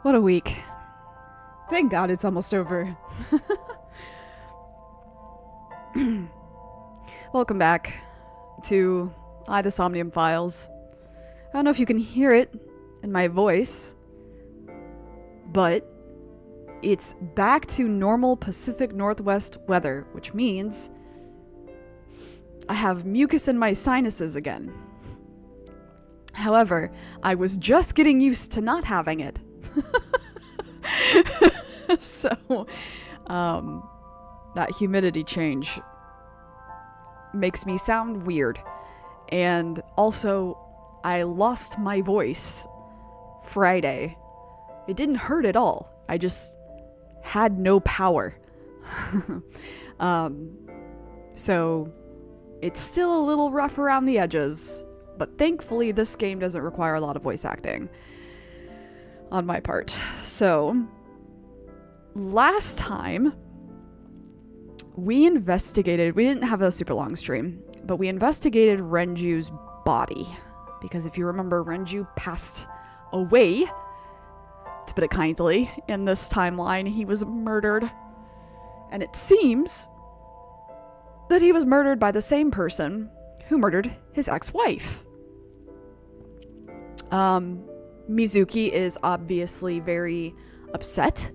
What a week. Thank God it's almost over. Welcome back to the Somnium Files. I don't know if you can hear it in my voice, but it's back to normal Pacific Northwest weather, which means I have mucus in my sinuses again. However, I was just getting used to not having it. So, that humidity change makes me sound weird. And also, I lost my voice Friday. It didn't hurt at all. I just had no power. So, it's still a little rough around the edges. But thankfully, this game doesn't require a lot of voice acting on my part. So, last time, we didn't have a super long stream, but we investigated Renju's body. Because if you remember, Renju passed away, to put it kindly, in this timeline. He was murdered. And it seems that he was murdered by the same person who murdered his ex-wife. Mizuki is obviously very upset,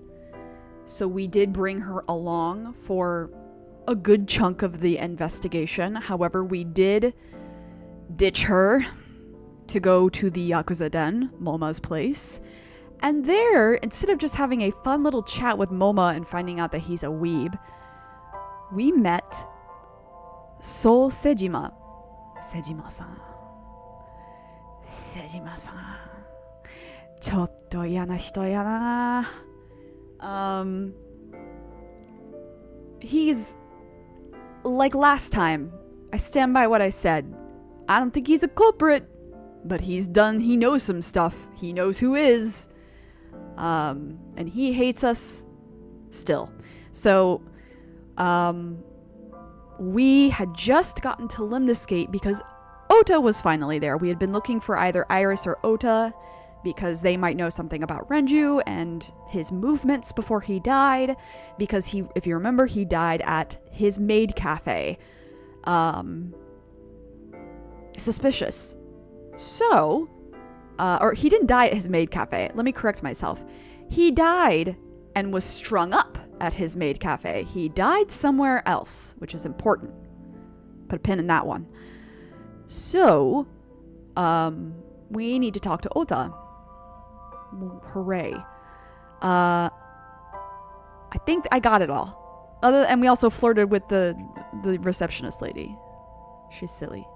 so we did bring her along for a good chunk of the investigation. However, we did ditch her to go to the Yakuza Den, Moma's place, and there, instead of just having a fun little chat with Moma and finding out that he's a weeb, we met Soul Sejima-san. Sejima-san. ちょっと嫌な人やな. He's like last time. I stand by what I said. I don't think he's a culprit, but he knows some stuff. He knows who is. And he hates us still. So, we had just gotten to Limnus Gate because Ota was finally there. We had been looking for either Iris or Ota because they might know something about Renju and his movements before he died. Because if you remember, he died at his maid cafe. Suspicious. So, or he didn't die at his maid cafe. Let me correct myself. He died and was strung up at his maid cafe. He died somewhere else, which is important. Put a pin in that one. So, we need to talk to Ota. Hooray. I think I got it all. And we also flirted with the receptionist lady. She's silly.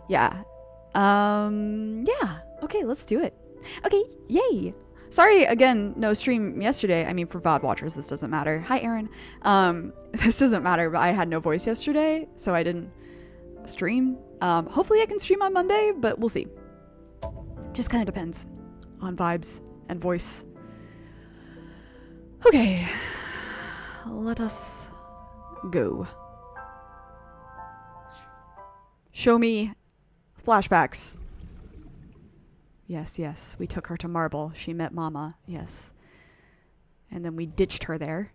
Yeah. Yeah. Okay, let's do it. Okay, yay. Sorry, again, no stream yesterday. I mean, for VOD watchers, this doesn't matter. Hi, Aaron. This doesn't matter, but I had no voice yesterday, so I didn't stream. Hopefully I can stream on Monday, but we'll see. Just kind of depends on vibes and voice. Okay. Let us go. Show me flashbacks. Yes, yes. We took her to Marble. She met Mama. Yes. And then we ditched her there.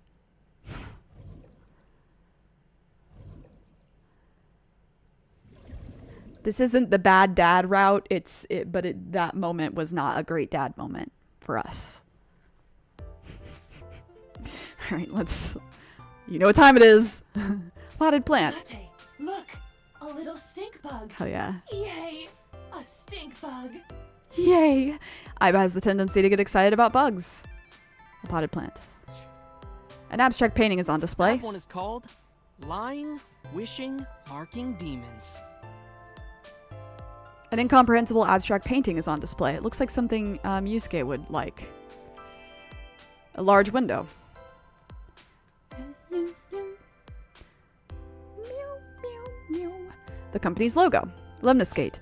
This isn't the bad dad route. That moment was not a great dad moment for us. All right, you know what time it is. Potted plant. Tate, look, a little stink bug. Hell yeah. Yay, a stink bug. Yay. Aiba has the tendency to get excited about bugs. A potted plant. An abstract painting is on display. That one is called Lying, Wishing, Barking Demons. An incomprehensible abstract painting is on display. It looks like something Yusuke would like. A large window. The company's logo. Lemnis Gate.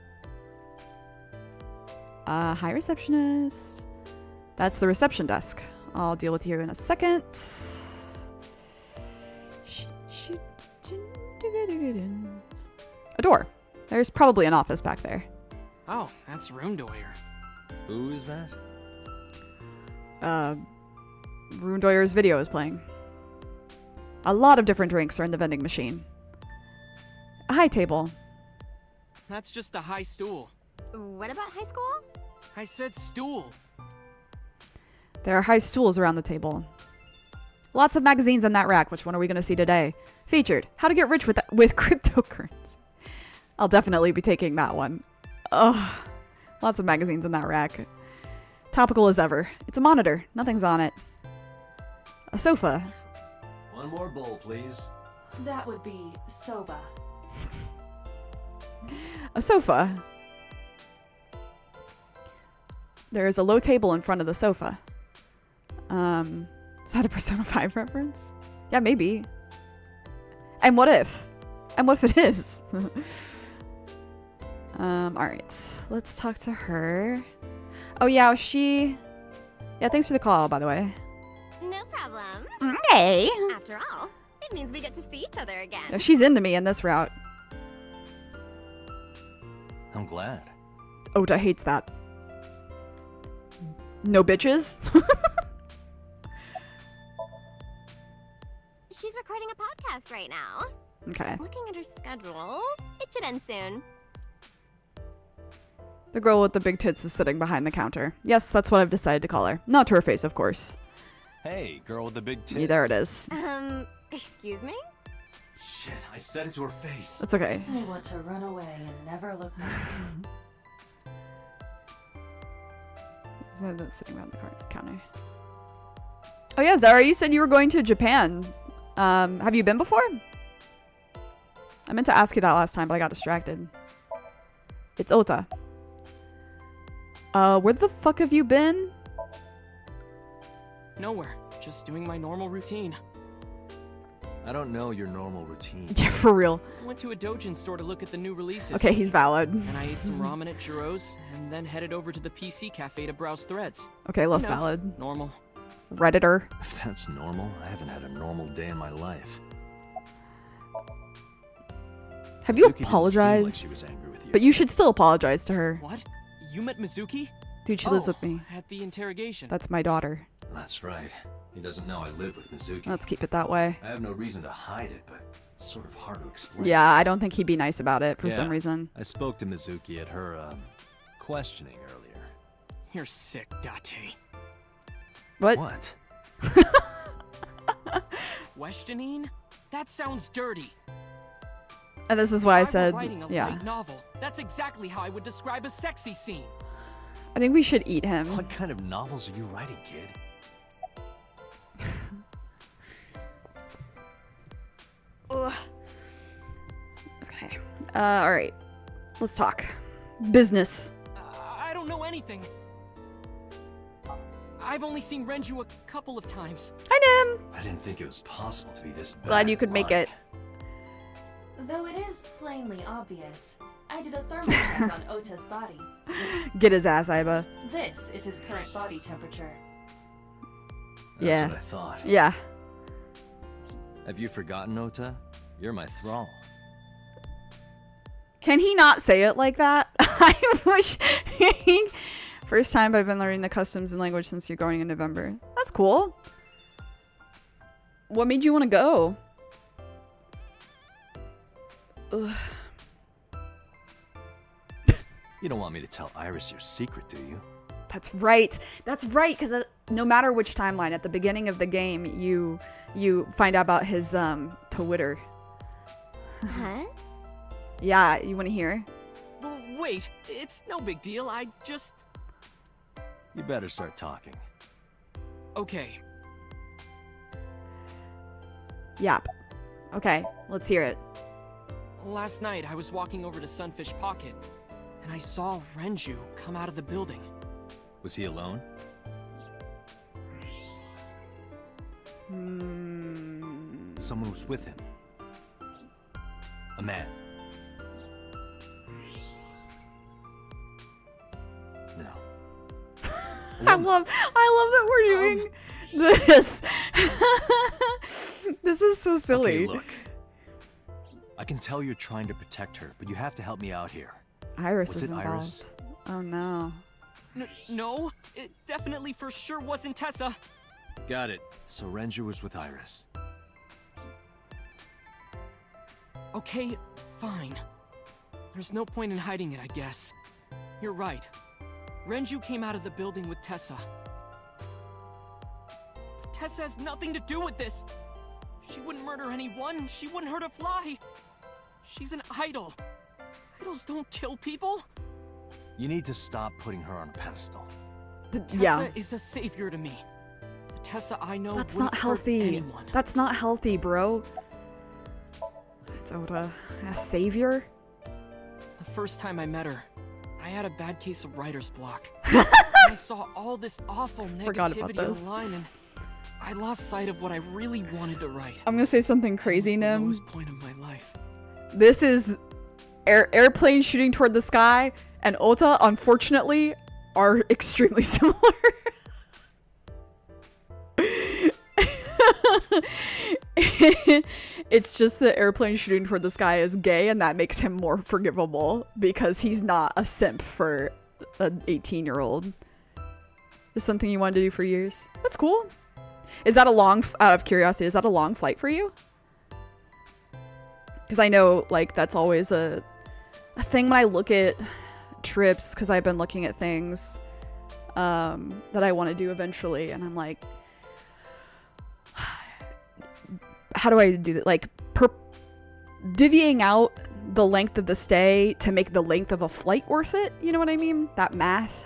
Hi, receptionist. That's the reception desk. I'll deal with you in a second. A door. There's probably an office back there. Oh, that's Runedoyer. Who is that? Runedoyer's video is playing. A lot of different drinks are in the vending machine. A high table. That's just a high stool. What about high school? I said stool. There are high stools around the table. Lots of magazines in that rack. Which one are we going to see today? Featured. How to get rich with cryptocurrency. I'll definitely be taking that one. Ugh. Lots of magazines in that rack. Topical as ever. It's a monitor. Nothing's on it. A sofa. One more bowl, please. That would be soba. A sofa. There is a low table in front of the sofa. Is that a Persona 5 reference? Yeah, maybe. And what if? And what if it is? Alright. Let's talk to her. Oh yeah, yeah, thanks for the call, by the way. No problem. Hey! After all, it means we get to see each other again. Yeah, she's into me in this route. I'm glad. Ota hates that. No bitches? She's recording a podcast right now. Okay. Looking at her schedule, it should end soon. The girl with the big tits is sitting behind the counter. Yes, that's what I've decided to call her. Not to her face, of course. Hey, girl with the big tits. Yeah, there it is. Excuse me? Shit, I said it to her face. That's okay. I want to run away and never look back. So that's sitting behind the counter. Oh yeah, Zara, you said you were going to Japan. Have you been before? I meant to ask you that last time, but I got distracted. It's Ota. Where the fuck have you been? Nowhere. Just doing my normal routine. I don't know your normal routine. Yeah, for real. I went to a doujin store to look at the new releases. Okay, he's valid. And I ate some ramen at Chiro's, and then headed over to the PC cafe to browse threads. Okay, less You know, valid. Normal. Redditor. If that's normal, I haven't had a normal day in my life. Have you Mizuki didn't seem apologized? like she was angry with you. But you should still apologize to her. What? You met Mizuki? Dude, she lives with me. At the interrogation. That's my daughter. That's right. He doesn't know I live with Mizuki. Let's keep it that way. I have no reason to hide it, but it's sort of hard to explain. Yeah, I don't think he'd be nice about it for some Yeah. reason. I spoke to Mizuki at her, questioning earlier. You're sick, Date. What? What? Questioning? That sounds dirty. And this is why I If were said, writing a yeah. light novel, that's exactly how I would describe a sexy scene. I think we should eat him. What kind of novels are you writing, kid? Ugh. Okay. Alright. Let's talk. Business. I don't know anything. I've only seen Renju a couple of times. Hi, Nim! I didn't think it was possible to be this bad. Glad you could make it. Though it is plainly obvious, I did a thermal check on Ota's body. Get his ass, Iba. This is his current body temperature. That's Yeah. what I thought. Yeah. Have you forgotten, Ota? You're my thrall. Can he not say it like that? I wish. First time I've been learning the customs and language since you're going in November. That's cool. What made you want to go? Ugh. You don't want me to tell Iris your secret, do you? That's right. That's right. Because no matter which timeline, at the beginning of the game, you find out about his Twitter. Huh? Yeah, you want to hear? Wait, it's no big deal. I just... You better start talking. Okay. Yep. Okay, let's hear it. Last night, I was walking over to Sunfish Pocket, and I saw Renju come out of the building. Was he alone? Someone was with him. A man. No. I love that we're doing this. This is so silly. Okay, look. I can tell you're trying to protect her, but you have to help me out here. Iris Was is it involved. Iris? Oh no. No, it definitely for sure wasn't Tessa. Got it. So Renju was with Iris. Okay, fine. There's no point in hiding it, I guess. You're right. Renju came out of the building with Tessa. But Tessa has nothing to do with this. She wouldn't murder anyone. She wouldn't hurt a fly. She's an idol. Idols don't kill people. You need to stop putting her on a pedestal. Yeah. Tessa is a savior to me. The Tessa I know That's wouldn't not hurt healthy. anyone. That's not healthy, bro. It's Ota. A savior? The first time I met her, I had a bad case of writer's block. I saw all this awful Forgot about negativity this. online, and I lost sight of what I really wanted to write. I'm gonna say something crazy, It was the Nim. lowest point of my life. This is airplane shooting toward the sky, and Ota, unfortunately, are extremely similar. It's just that airplane shooting toward the sky is gay, and that makes him more forgivable because he's not a simp for an 18-year-old. Is something you wanted to do for years. That's cool. Is that a long, out of curiosity, is that a long flight for you? Because I know, like, that's always a thing when I look at trips, because I've been looking at things that I want to do eventually, and I'm like, how do I do that? Like, divvying out the length of the stay to make the length of a flight worth it? You know what I mean? That math.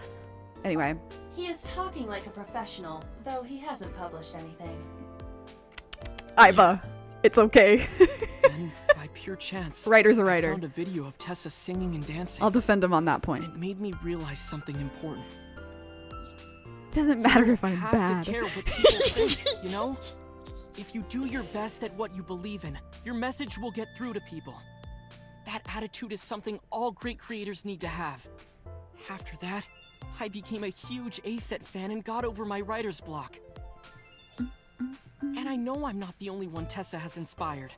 Anyway. He is talking like a professional, though he hasn't published anything. Iva, it's okay. Then, by pure chance, Writer's a I writer. found a video of Tessa singing and dancing. I'll defend him on that and point. it made me realize something important. Doesn't matter if I'm Have bad. to care what people think, you know? If you do your best at what you believe in, your message will get through to people. That attitude is something all great creators need to have. After that, I became a huge A-Set fan and got over my writer's block. And I know I'm not the only one Tessa has inspired.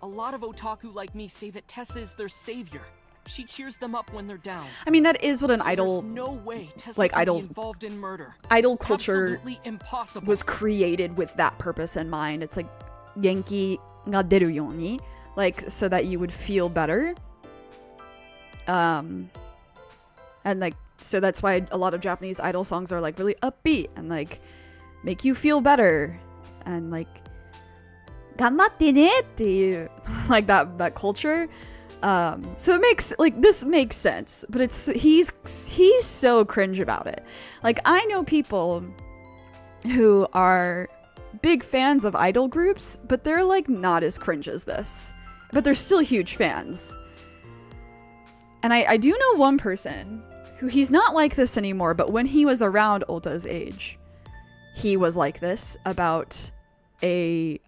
A lot of otaku like me say that Tessa is their savior. She cheers them up when they're down. I mean, that is what an So idol, there's no way Tessa like, can idols- be involved in murder. idol culture Absolutely impossible. was created with that purpose in mind. It's like genki ga deru yoni, like so that you would feel better. And like so that's why a lot of Japanese idol songs are like really upbeat and like make you feel better and like ganbatte neっていうlike that culture. So it makes like this makes sense, but he's so cringe about it. Like I know people who are big fans of idol groups, but they're like not as cringe as this, but they're still huge fans. And I do know one person who he's not like this anymore, but when he was around Ota's age, he was like this about a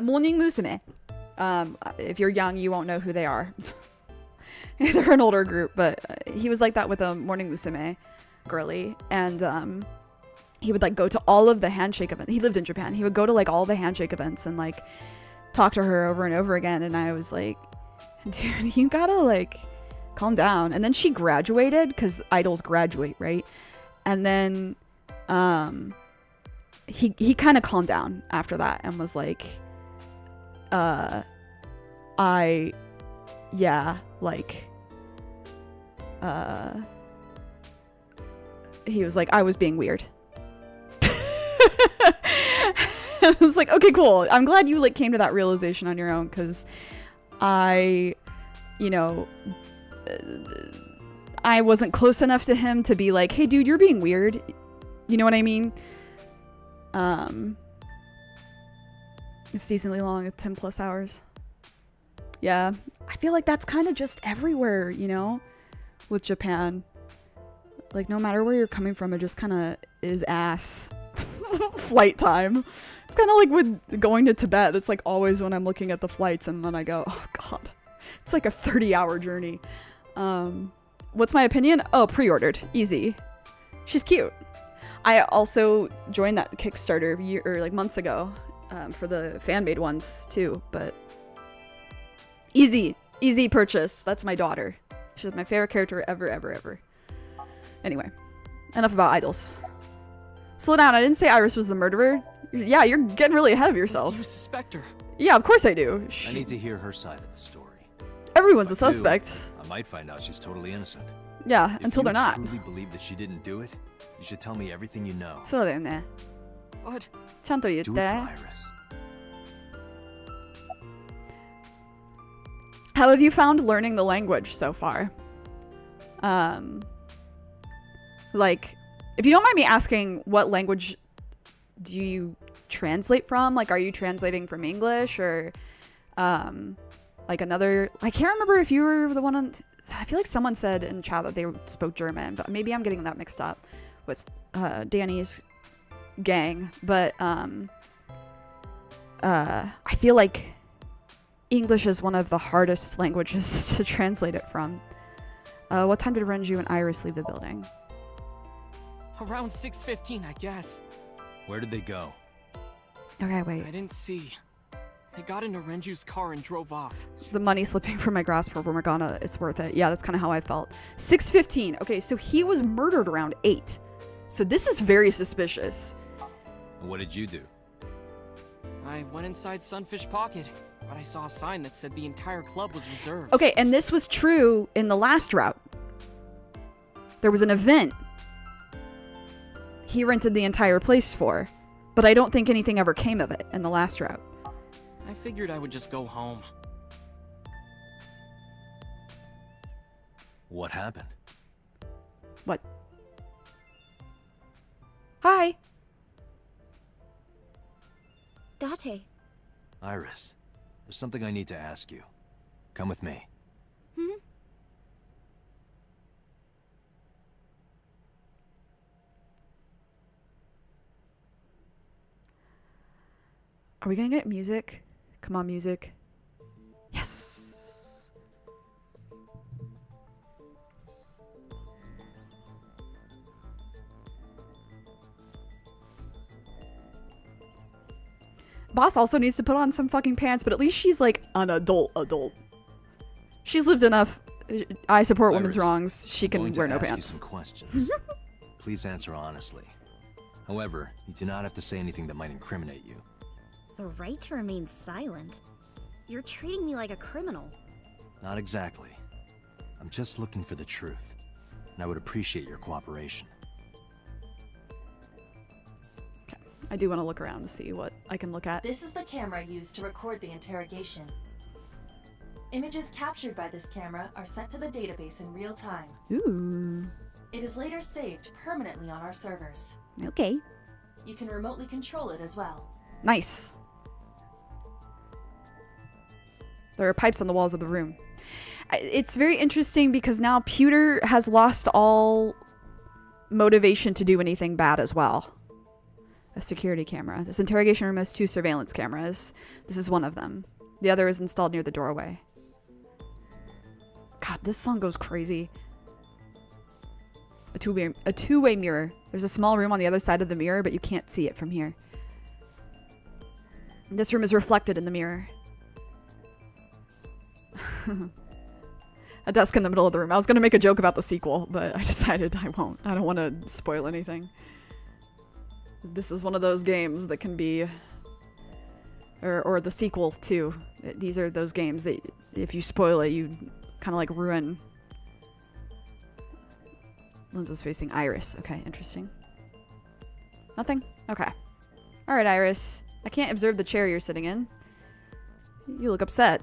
morning musume. If you're young, you won't know who they are. They're an older group, but he was like that with a morning musume girly, and he would like go to all of the handshake events. He lived in Japan. He would go to like all the handshake events and like talk to her over and over again. And I was like, dude, you gotta like calm down. And then she graduated because idols graduate, right? And then he kind of calmed down after that and was like, he was like, I was being weird. I was like, okay, cool. I'm glad you like came to that realization on your own, because I wasn't close enough to him to be like, hey dude, you're being weird. You know what I mean? It's decently long, it's 10 plus hours. Yeah, I feel like that's kind of just everywhere, you know, with Japan. Like, no matter where you're coming from, it just kind of is ass flight time. It's kind of like with going to Tibet. It's like always when I'm looking at the flights and then I go, oh god, it's like a 30-hour journey. What's my opinion? Oh, pre-ordered. Easy. She's cute. I also joined that Kickstarter months ago for the fan-made ones too, but easy purchase. That's my daughter. She's my favorite character ever. Anyway, enough about idols. Slow down, I didn't say Iris was the murderer. Yeah, you're getting really ahead of yourself. Do you suspect her? Yeah, of course I do. I need to hear her side of the story. Everyone's a If I do, suspect. I might find out she's totally innocent. Yeah, If until they're not. If you truly believe that she didn't do it, you should tell me everything you know. そうだよね。 What? ちゃんと言っ Do て。 it for Iris. How have you found learning the language so far? Like, if you don't mind me asking, what language do you translate from? Like, are you translating from English or, like another? I can't remember if you were the one on. I feel like someone said in chat that they spoke German, but maybe I'm getting that mixed up with Danny's gang. But I feel like English is one of the hardest languages to translate it from. What time did Renju and Iris leave the building? Around 6:15, I guess. Where did they go? Okay, wait. I didn't see. They got into Renju's car and drove off. The money slipping from my grasp for Morgana, it's worth it. Yeah, that's kind of how I felt. 6:15. Okay, so he was murdered around 8. So this is very suspicious. What did you do? I went inside Sunfish Pocket, but I saw a sign that said the entire club was reserved. Okay, and this was true in the last route. There was an event he rented the entire place for, but I don't think anything ever came of it in the last route. I figured I would just go home. What happened? What? Hi. Date. Iris, there's something I need to ask you. Come with me. Hmm? Are we gonna get music? Come on, music. Yes. Boss also needs to put on some fucking pants, but at least she's like an adult. She's lived enough. I support women's Iris, wrongs. She can I'm going wear to no ask pants. you some questions. Please answer honestly. However, you do not have to say anything that might incriminate you. The right to remain silent. You're treating me like a criminal. Not exactly. I'm just looking for the truth, and I would appreciate your cooperation. I do want to look around to see what I can look at. This is the camera used to record the interrogation. Images captured by this camera are sent to the database in real time. Ooh. It is later saved permanently on our servers. Okay. You can remotely control it as well. Nice. There are pipes on the walls of the room. It's very interesting because now Pewter has lost all motivation to do anything bad as well. A security camera. This interrogation room has 2 surveillance cameras. This is one of them. The other is installed near the doorway. God, this song goes crazy. A two-way mirror. There's a small room on the other side of the mirror, but you can't see it from here. This room is reflected in the mirror. A desk in the middle of the room. I was going to make a joke about the sequel, but I decided I won't. I don't want to spoil anything. This is one of those games that can be... Or the sequel, too. These are those games that if you spoil it, you kind of like ruin... Lenses facing Iris. Okay, interesting. Nothing? Okay. Alright, Iris. I can't observe the chair you're sitting in. You look upset.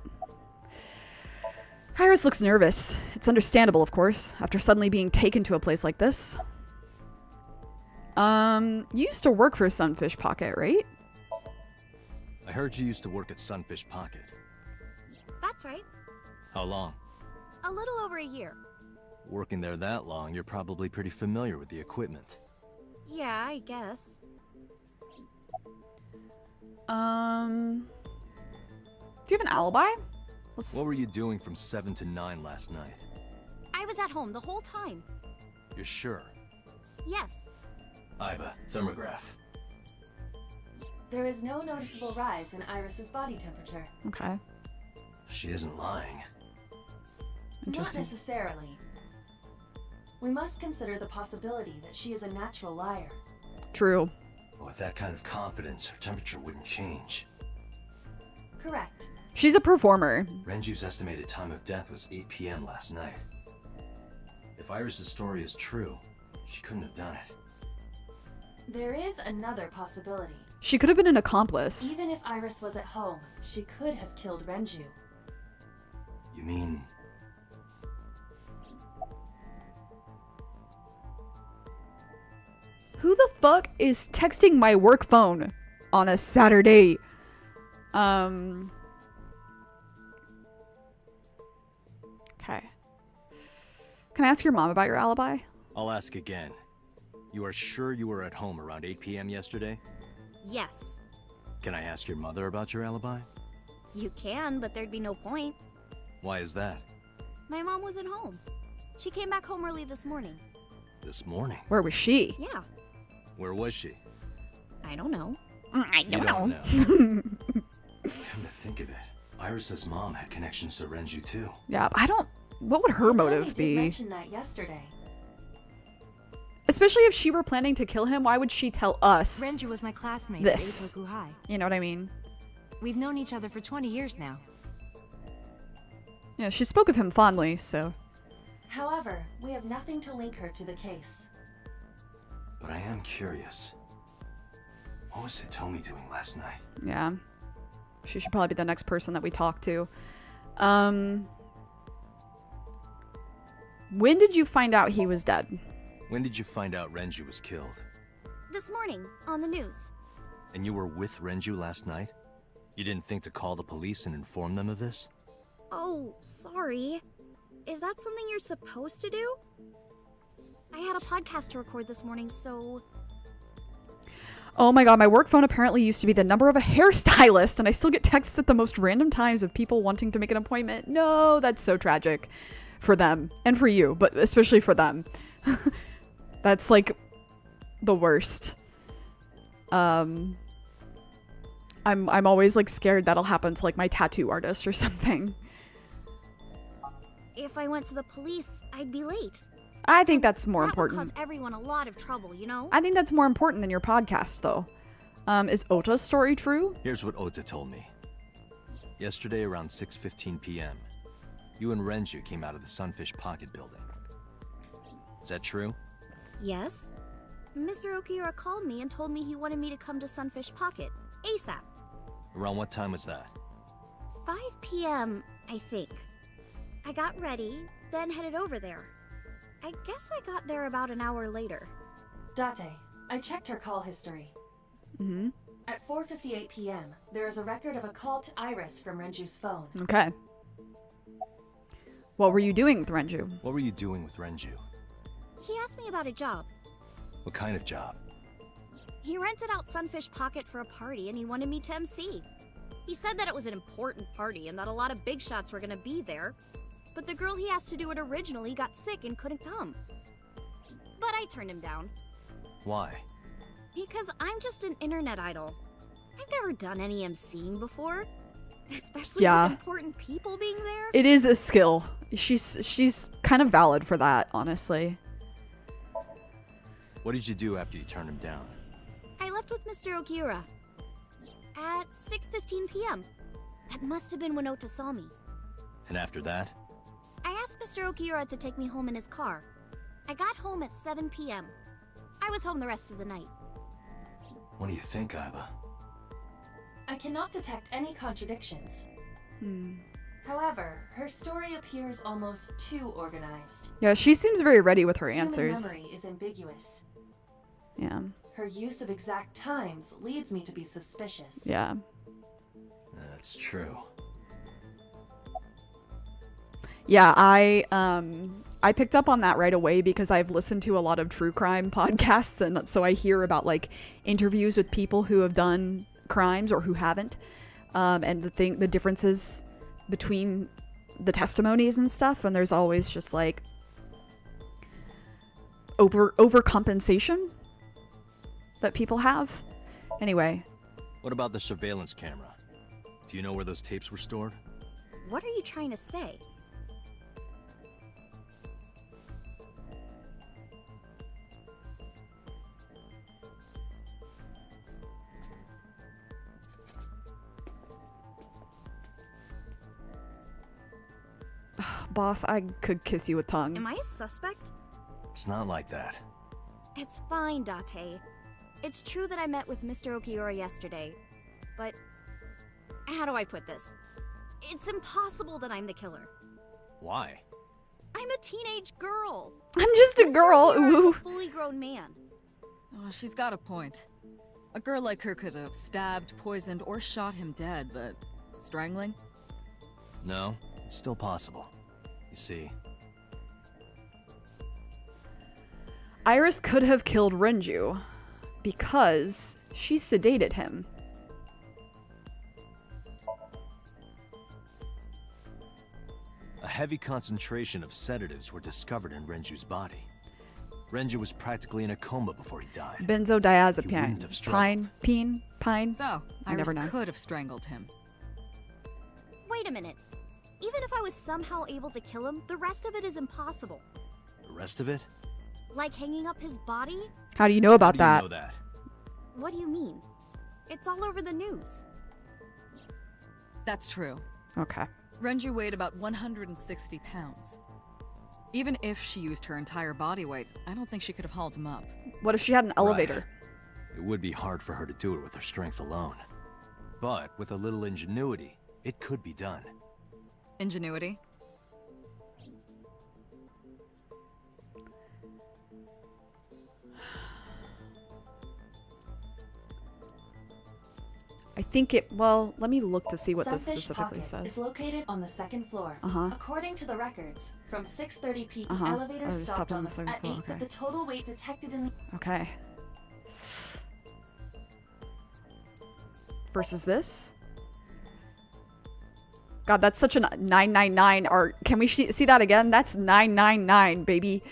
Iris looks nervous. It's understandable, of course, after suddenly being taken to a place like this. You used to work for Sunfish Pocket, right? I heard you used to work at Sunfish Pocket. That's right. How long? A little over a year. Working there that long, you're probably pretty familiar with the equipment. Yeah, I guess. Do you have an alibi? What were you doing from 7 to 9 last night? I was at home the whole time. You're sure? Yes. Iba, thermograph. There is no noticeable rise in Iris's body temperature. Okay. She isn't lying. Not Interesting. necessarily. We must consider the possibility that she is a natural liar. True. But with that kind of confidence, her temperature wouldn't change. Correct. She's a performer. Renju's estimated time of death was 8 p.m. last night. If Iris's story is true, she couldn't have done it. There is another possibility. She could have been an accomplice. Even if Iris was at home, she could have killed Renju. You mean... Who the fuck is texting my work phone on a Saturday? Okay. Can I ask your mom about your alibi? I'll ask again. You are sure you were at home around 8 p.m. yesterday? Yes. Can I ask your mother about your alibi? You can, but there'd be no point. Why is that? My mom wasn't home. She came back home early this morning. This morning? Where was she? Yeah. Where was she? I don't know. I You don't know. Come to think of it, Iris's mom had connections to Renju too. Yeah, I don't... What would her It's motive only did be? mention that yesterday. Especially if she were planning to kill him, why would she tell us Renju was my classmate this? at Eitoku High. You know what I mean? We've known each other for 20 years now. Yeah, she spoke of him fondly, so... However, we have nothing to link her to the case. But I am curious. What was Hitomi doing last night? Yeah. She should probably be the next person that we talk to. When did you find out he was dead? When did you find out Renju was killed? This morning, on the news. And you were with Renju last night? You didn't think to call the police and inform them of this? Oh, sorry. Is that something you're supposed to do? I had a podcast to record this morning, so... Oh my god, my work phone apparently used to be the number of a hairstylist, and I still get texts at the most random times of people wanting to make an appointment. No, that's so tragic. For them. And for you, but especially for them. That's like the worst. I'm always like scared that'll happen to like my tattoo artist or something. If I went to the police, I'd be late. I think that's more That would important. cause everyone a lot of trouble, you know? I think that's more important than your podcast, though. Is Ota's story true? Here's what Ota told me. Yesterday around 6:15 p.m., you and Renju came out of the Sunfish Pocket building. Is that true? Yes. Mr. Okiura called me and told me he wanted me to come to Sunfish Pocket, ASAP. Around what time was that? 5 p.m., I think. I got ready, then headed over there. I guess I got there about an hour later. Date, I checked her call history. Mm-hmm. At 4:58 p.m., there is a record of a call to Iris from Renju's phone. Okay. What were you doing with Renju? What were you doing with Renju? He asked me about a job. What kind of job? He rented out Sunfish Pocket for a party and he wanted me to MC. He said that it was an important party and that a lot of big shots were gonna be there. But the girl he asked to do it originally got sick and couldn't come. But I turned him down. Why? Because I'm just an internet idol. I've never done any MCing before. Especially Yeah. with important people being there. It is a skill. She's kind of valid for that, honestly. What did you do after you turned him down? I left with Mr. Okiura. At 6:15 p.m. That must have been when Ota saw me. And after that? I asked Mr. Okiura to take me home in his car. I got home at 7 p.m. I was home the rest of the night. What do you think, Iba? I cannot detect any contradictions. Hmm. However, her story appears almost too organized. Yeah, she seems very ready with her Human answers. memory is ambiguous. Yeah. Her use of exact times leads me to be suspicious. Yeah. That's true. Yeah, I picked up on that right away because I've listened to a lot of true crime podcasts, and so I hear about like interviews with people who have done crimes or who haven't, and the differences between the testimonies and stuff, and there's always just like overcompensation that people have. Anyway. What about the surveillance camera? Do you know where those tapes were stored? What are you trying to say? Boss, I could kiss you with tongue. Am I a suspect? It's not like that. It's fine, Date. It's true that I met with Mr. Okiura yesterday, but how do I put this? It's impossible that I'm the killer. Why? I'm a teenage girl. I'm just a Mr. girl. Okiura is Ooh. a fully grown man. Oh, she's got a point. A girl like her could have stabbed, poisoned, or shot him dead, but strangling? No, it's still possible. You see, Iris could have killed Renju because she sedated him. a heavy concentration of sedatives were discovered in Renju's body. Renju was practically in a coma before he died. He wouldn't Benzodiazepine. have struggled. Pine. So, I Iris never know. could have strangled him. Wait a minute. Even if I was somehow able to kill him, the rest of it is impossible. The rest of it? Like hanging up his body? How do you know about How do you that? know that? What do you mean? It's all over the news. That's true. Okay. Renju weighed about 160 pounds. Even if she used her entire body weight, I don't think she could have hauled him up. What if she had an elevator? Right. It would be hard for her to do it with her strength alone. But with a little ingenuity, it could be done. Ingenuity? I think it. Well, let me look to see what this Sunfish specifically Pocket says. is located on the second floor. Uh-huh. According to the records, from 6:30 p.m. Uh-huh. elevator Oh, it stopped stopped on on the the second at 8, floor, but okay. the total weight detected in Okay. Versus this? God, that's such a 999 art. Can we see that again? That's 999, baby.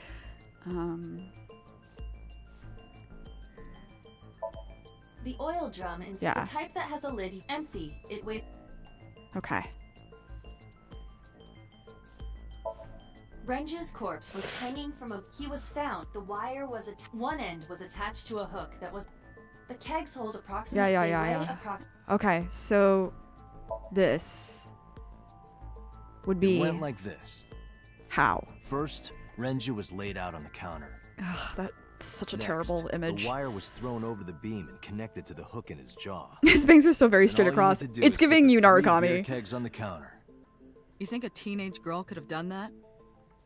the oil drum is Yeah. the type that has a lid empty. It weighs. Okay. Renju's corpse was hanging from a. He was found. The wire was one end was attached to a hook that was. The kegs hold approximately. Yeah. Okay, so this would be It went like this. how? First, Renju was laid out on the counter. Ugh, that's such a Next, terrible image. The wire was thrown over the beam and connected to the hook in his jaw. His bangs are so very And straight all you across. need to do It's is put giving the you 3 beer Narukami. kegs on the counter. You think a teenage girl could have done that?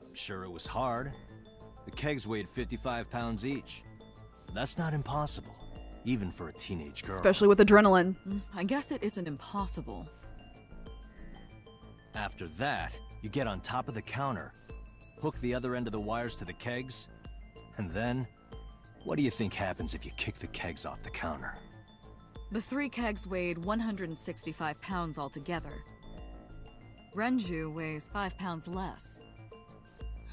I'm sure it was hard. The kegs weighed 55 pounds each. That's not impossible, even for a teenage girl. Especially with adrenaline. I guess it isn't impossible. After that, you get on top of the counter, hook the other end of the wires to the kegs, and then, what do you think happens if you kick the kegs off the counter? The 3 kegs weighed 165 pounds altogether. Renju weighs 5 pounds less.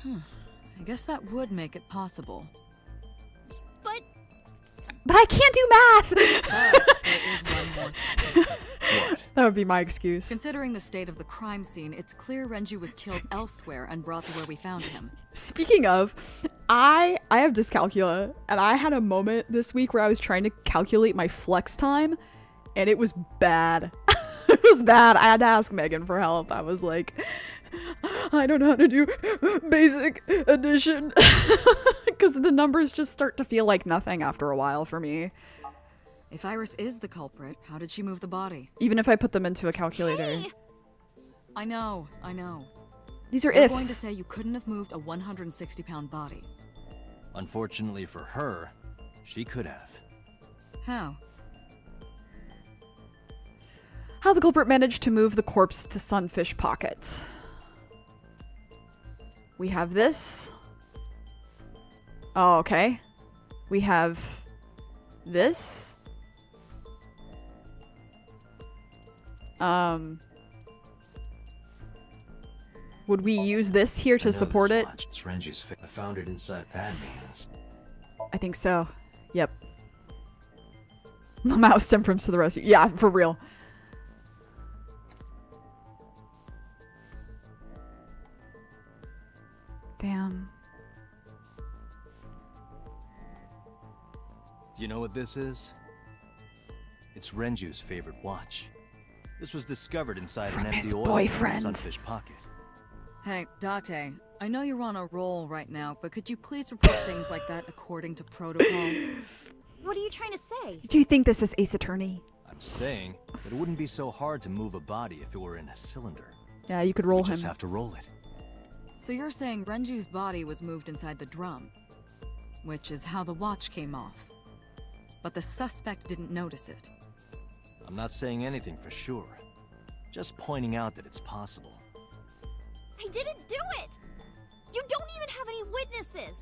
I guess that would make it possible. But I can't do math! But there is one more thing. What? That would be my excuse. Considering the state of the crime scene, it's clear Renju was killed elsewhere and brought to where we found him. Speaking of, I have dyscalculia, and I had a moment this week where I was trying to calculate my flex time, and it was bad. It was bad. I had to ask Megan for help. I was like, I don't know how to do basic addition. Because the numbers just start to feel like nothing after a while for me. If Iris is the culprit, how did she move the body? Even if I put them into a calculator. Hey! I know. These are I'm going to ifs. say you couldn't have moved a 160-pound body. Unfortunately for her, she could have. How? How the culprit managed to move the corpse to Sunfish Pocket. We have this. Oh, okay. We have this. Would we use this here I to know support this it? watch. It's Renju's I found it inside Padme's. I think so. Yep. The mouse temperance to the rescue. Yeah, for real. Damn. Do you know what this is? It's Renju's favorite watch. This was discovered inside From an his empty oil boyfriend. sunfish pocket. Hey, Date, I know you're on a roll right now, but could you please report things like that according to protocol? What are you trying to say? Do you think this is Ace Attorney? I'm saying that it wouldn't be so hard to move a body if it were in a cylinder. Yeah, you could roll We him. just have to roll it. So you're saying Renju's body was moved inside the drum, which is how the watch came off. But the suspect didn't notice it. I'm not saying anything for sure. Just pointing out that it's possible. I didn't do it! You don't even have any witnesses!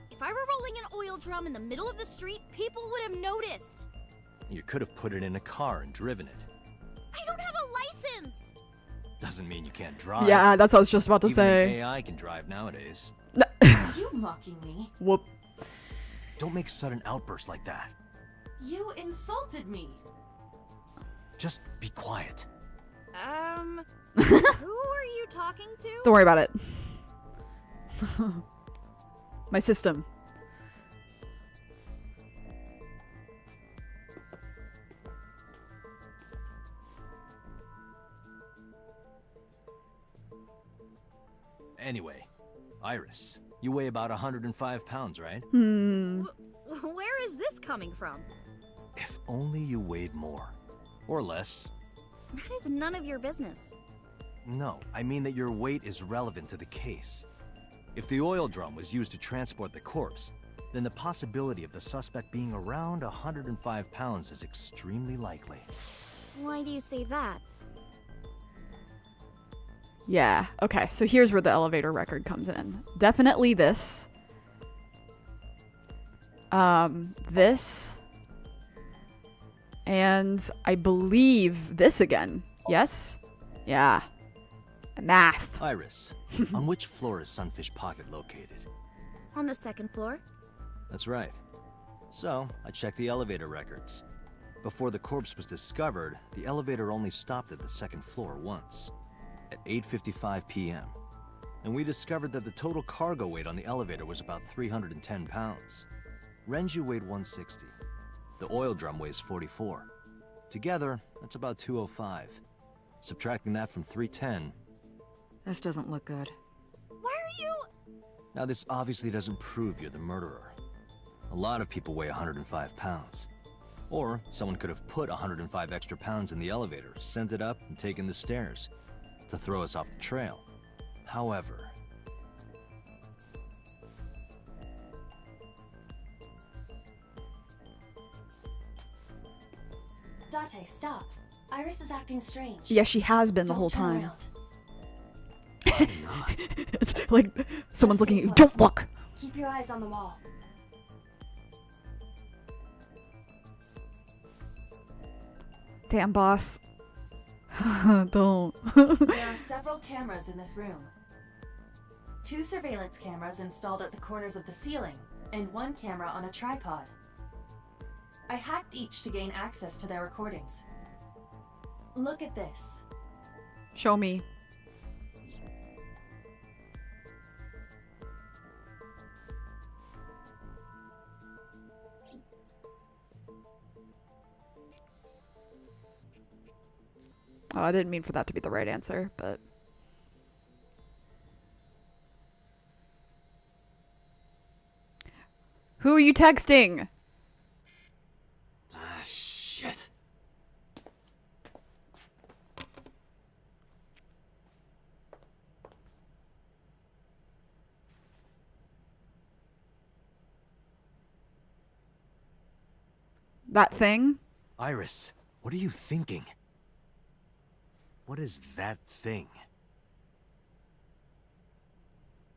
If I were rolling an oil drum in the middle of the street, people would have noticed! You could have put it in a car and driven it. I don't have a license! Doesn't mean you can't drive. Yeah, that's what I was just about to Even say. an AI can drive nowadays. Are you mocking me? Whoop. Don't make sudden outbursts like that. You insulted me. Just be quiet. Who are you talking to? Don't worry about it. My system. Anyway, Iris, you weigh about 105 pounds, right? Where is this coming from? If only you weighed more. Or less. That is none of your business. No, I mean that your weight is relevant to the case. If the oil drum was used to transport the corpse, then the possibility of the suspect being around 105 pounds is extremely likely. Why do you say that? Yeah, okay, so here's where the elevator record comes in. Definitely this. This. And I believe this again. Yes? Yeah. Math. Iris, on which floor is Sunfish Pocket located? On the second floor? That's right. So, I checked the elevator records. Before the corpse was discovered, the elevator only stopped at the second floor once, at 8:55 p.m. And we discovered that the total cargo weight on the elevator was about 310 pounds. Renju weighed 160. The oil drum weighs 44. Together, that's about 205. Subtracting that from 310. This doesn't look good. Why are you... Now, this obviously doesn't prove you're the murderer. A lot of people weigh 105 pounds. Or someone could have put 105 extra pounds in the elevator, sent it up, and taken the stairs to throw us off the trail. However... Date, stop. Iris is acting strange. Yeah, she has been the Don't whole turn time. around. It's like someone's Just looking at you. stay Don't close. look! Keep your eyes on the wall. Damn, boss. Don't. There are several cameras in this room. 2 surveillance cameras installed at the corners of the ceiling, and 1 camera on a tripod. I hacked each to gain access to their recordings. Look at this. Show me. Oh, I didn't mean for that to be the right answer, but... Who are you texting? Ah, shit. That thing? Iris, what are you thinking? What is that thing?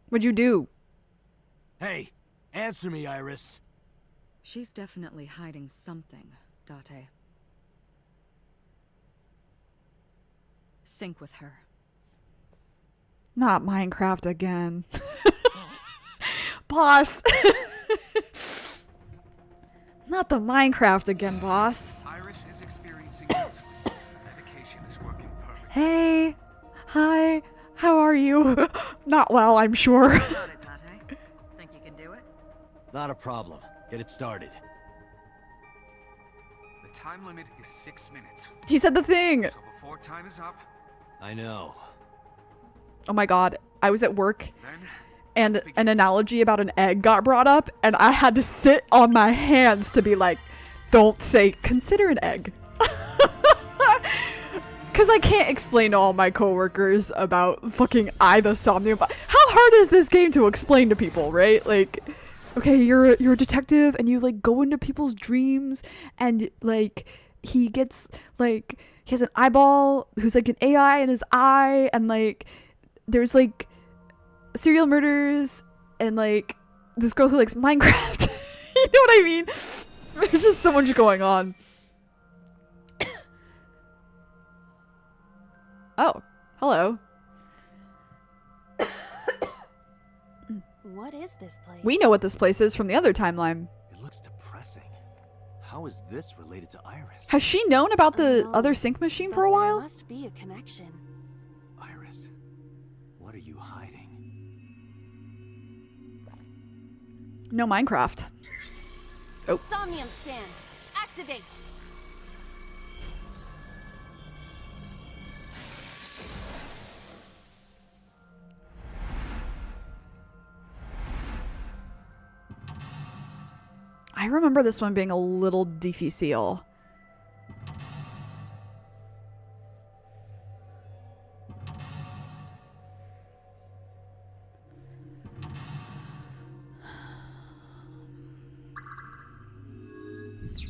What'd you do? Hey, answer me, Iris. She's definitely hiding something, Date. Sync with her. Not Minecraft again. Not the Minecraft again, boss. Iris is experiencing no sleep. Medication is working perfectly. Hey. Hi. How are you? Not well, I'm sure. Got it, Pate. Think you can do it? Not a problem. Get it started. The time limit is 6 minutes. He said the thing. So before time is up, I know. Oh my god. I was at work then and an analogy about an egg got brought up, and I had to sit on my hands to be like, don't say, consider an egg. Because I can't explain to all my coworkers about fucking the Somnium Files. How hard is this game to explain to people, right? Like, okay, you're a detective, and you, like, go into people's dreams, and, like, he gets, like, he has an eyeball who's, like, an AI in his eye, and, like, there's, like, serial murders, and, like, this girl who likes Minecraft. You know what I mean? There's just so much going on. Oh, hello. What is this place? We know what this place is from the other timeline. It looks depressing. How is this related to Iris? Has she known about the No, other sync machine but for a there while? must be a connection. Iris, what are you hiding? No Minecraft. Oh. Somnium scan. Activate. I remember this one being a little difficile.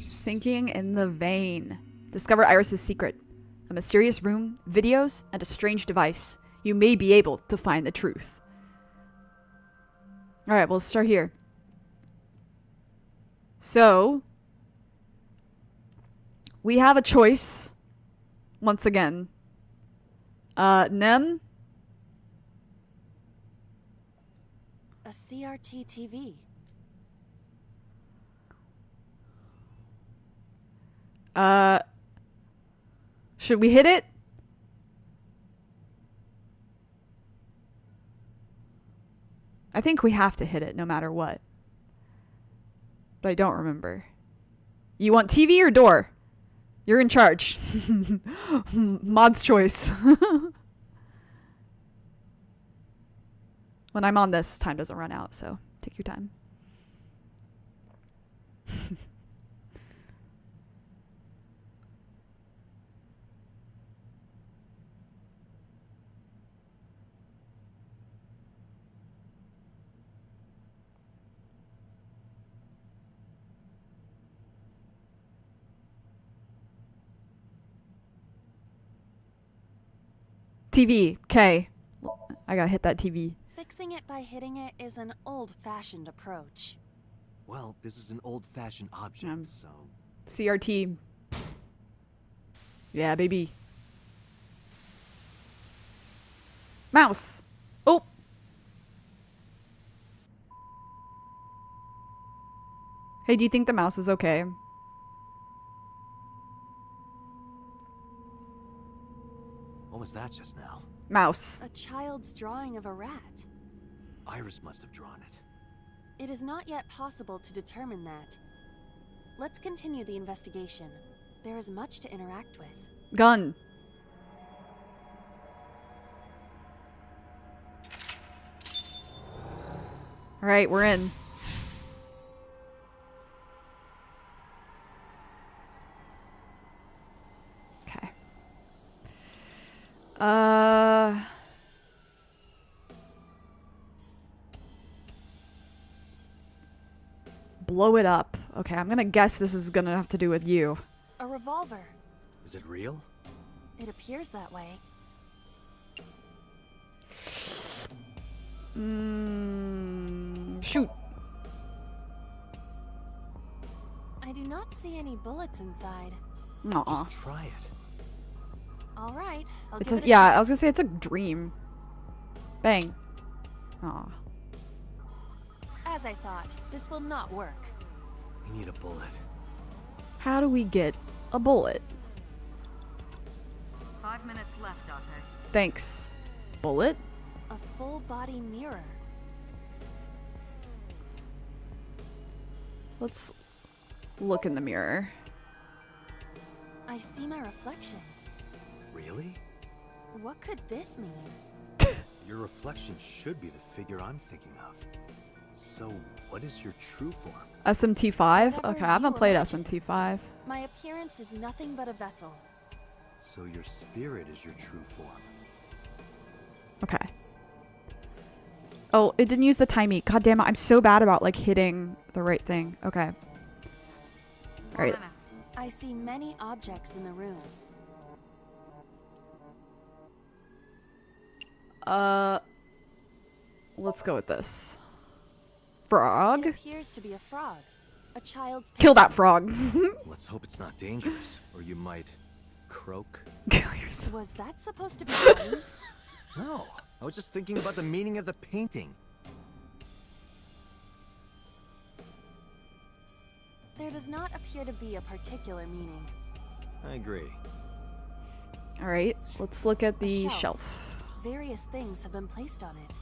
Sinking in the vein. Discover Iris's secret. A mysterious room, videos, and a strange device. You may be able to find the truth. Alright, we'll start here. So, we have a choice, once again. Nem? A CRT TV. Should we hit it? I think we have to hit it no matter what. But I don't remember. You want TV or door? You're in charge. Mod's choice. When I'm on this, time doesn't run out, so take your time. TV. K. I gotta hit that TV. Fixing it by hitting it is an old-fashioned approach. Well, this is an old-fashioned object, so... CRT. Yeah, baby. Mouse. Oh. Hey, do you think the mouse is okay? What was that just now? Mouse. A child's drawing of a rat. Iris must have drawn it. It is not yet possible to determine that. Let's continue the investigation. There is much to interact with. Gun. Alright, we're in. Okay. Blow it up. Okay, I'm gonna guess this is gonna have to do with you. A revolver. Is it real? It appears that way. Shoot. I do not see any bullets inside. Aw. Just try it. All right, I'll It's give a, it a yeah, shot. I was gonna say it's a dream. Bang. Aw. As I thought, this will not work. We need a bullet. How do we get a bullet? 5 minutes left, Date. Thanks. Bullet? A full body mirror. Let's look in the mirror. I see my reflection. Really? What could this mean? Your reflection should be the figure I'm thinking of. So, what is your true form? SMT5? Whatever Okay, I haven't you played imagine. SMT5. My appearance is nothing but a vessel. So your spirit is your true form. Okay. Oh, it didn't use the timey. God damn it, I'm so bad about like hitting the right thing. Okay. 4 Alright. minutes. I see many objects in the room. Let's go with this. It Frog? appears to be a frog. A child's Kill that painting. frog. Let's hope it's not dangerous, or you might croak. Kill yourself. Was that supposed to be funny? No, I was just thinking about the meaning of the painting. There does not appear to be a particular meaning. I agree. Alright, let's look at the shelf. shelf. Various things have been placed on it.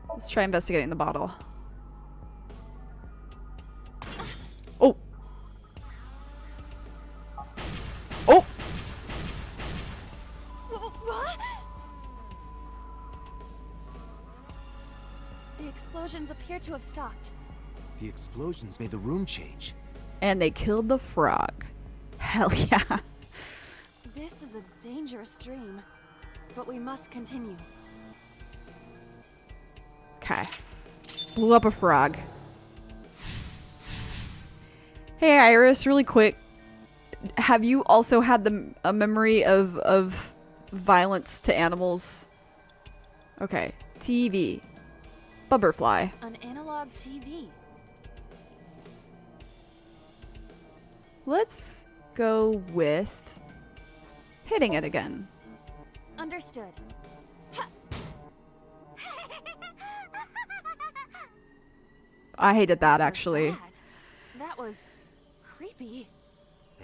Let's try investigating the bottle. Oh! Oh! What? The explosions appear to have stopped. The explosions made the room change. And they killed the frog. Hell yeah. This is a dangerous dream, but we must continue. Okay. Blew up a frog. Hey Iris, really quick. Have you also had a memory of violence to animals? Okay. TV. Butterfly. An analog TV. Let's go with hitting it again. Understood. I hated that What was actually. that? That was creepy.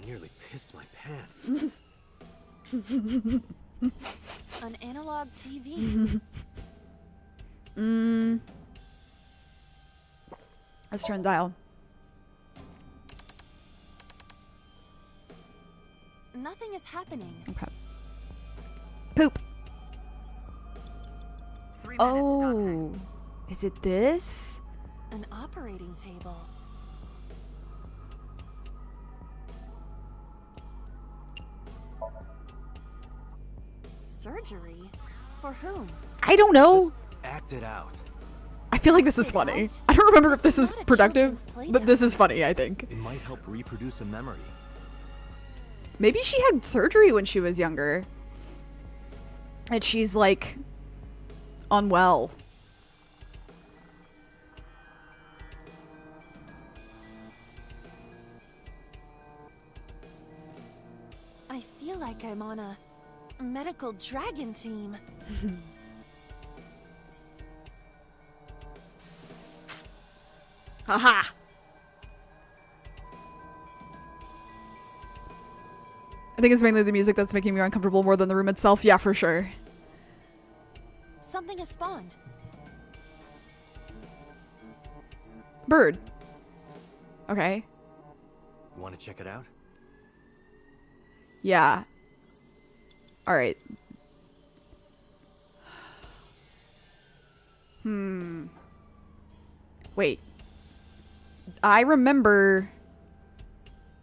I nearly pissed my pants. An analog TV. Let's turn dial. Nothing is happening. Okay. Poop. 3 minutes, Date. Oh. Is it this? An operating table. Surgery? For whom? I don't know. Just act it out. I feel like this is Act it funny. out? I don't remember if This this is is not a productive, children's but this playtime. is funny, I think. It might help reproduce a memory. Maybe she had surgery when she was younger. And she's like unwell. I feel like I'm on a medical dragon team. Haha. I think it's mainly the music that's making me uncomfortable more than the room itself. Yeah, for sure. Something has spawned. Bird. Okay. You want to check it out? Yeah. Alright. Wait. I remember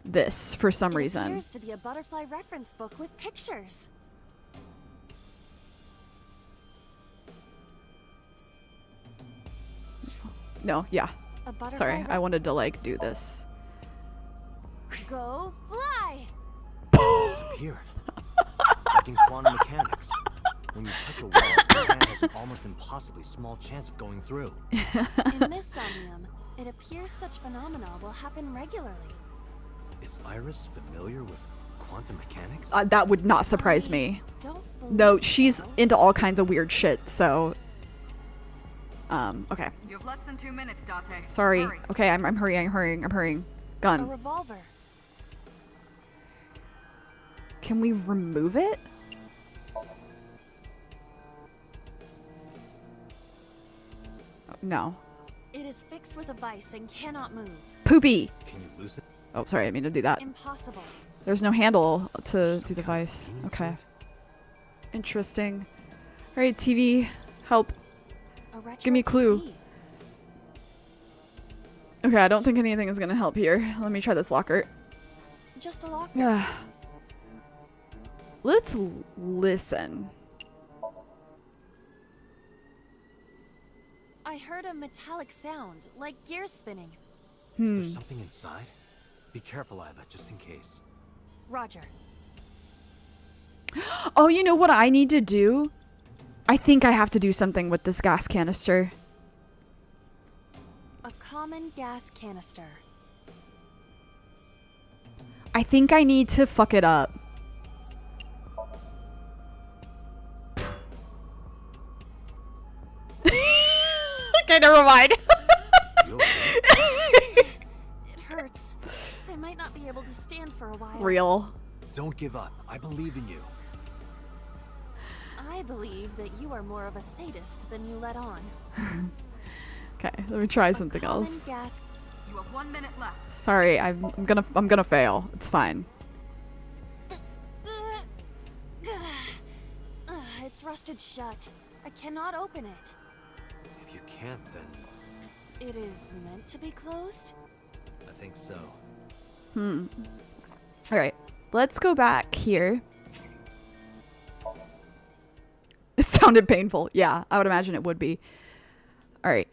this for some It reason. appears to be a butterfly reference book with pictures. No, yeah. A butterfly Sorry, I wanted to like do this. Go fly! Disappeared. Like in quantum mechanics. When you touch a wall, your hand has an almost impossibly small chance of going through. In this Somnium, it appears such phenomena will happen regularly. Is Iris familiar with quantum mechanics? That would not surprise me. Don't believe No, she's so. into all kinds of weird shit, so Okay. You have less than 2 minutes, Date. Sorry. Hurry. Okay, I'm hurrying. A Gun. revolver. Can we remove it? No. It is fixed with a vise and cannot move. Poopy! Can you lose it? Oh, sorry, I didn't mean to do that. Impossible. There's no handle to Some do the kind of vice. meaning to Okay. it? Interesting. Alright, TV. Help. A retro Give me a clue. TV. Okay, I don't think anything is gonna help here. Let me try this locker. Just a locker. Yeah. Let's listen. I heard a metallic sound, like gears spinning. Is there something inside? Be careful, Iva, just in case. Roger. Oh, you know what I need to do? I think I have to do something with this gas canister. A common gas canister. I think I need to fuck it up. Okay, never mind. You okay? It hurts. I might not be able to stand for a while. Real. Don't give up. I believe in you. I believe that you are more of a sadist than you let on. Okay, let me try A something common else. gas. You have 1 minute left. Sorry, I'm gonna fail. It's fine. It's rusted shut. I cannot open it. If you can't, then It is meant to be closed? I think so. All right, let's go back here. It sounded painful. Yeah, I would imagine it would be. All right.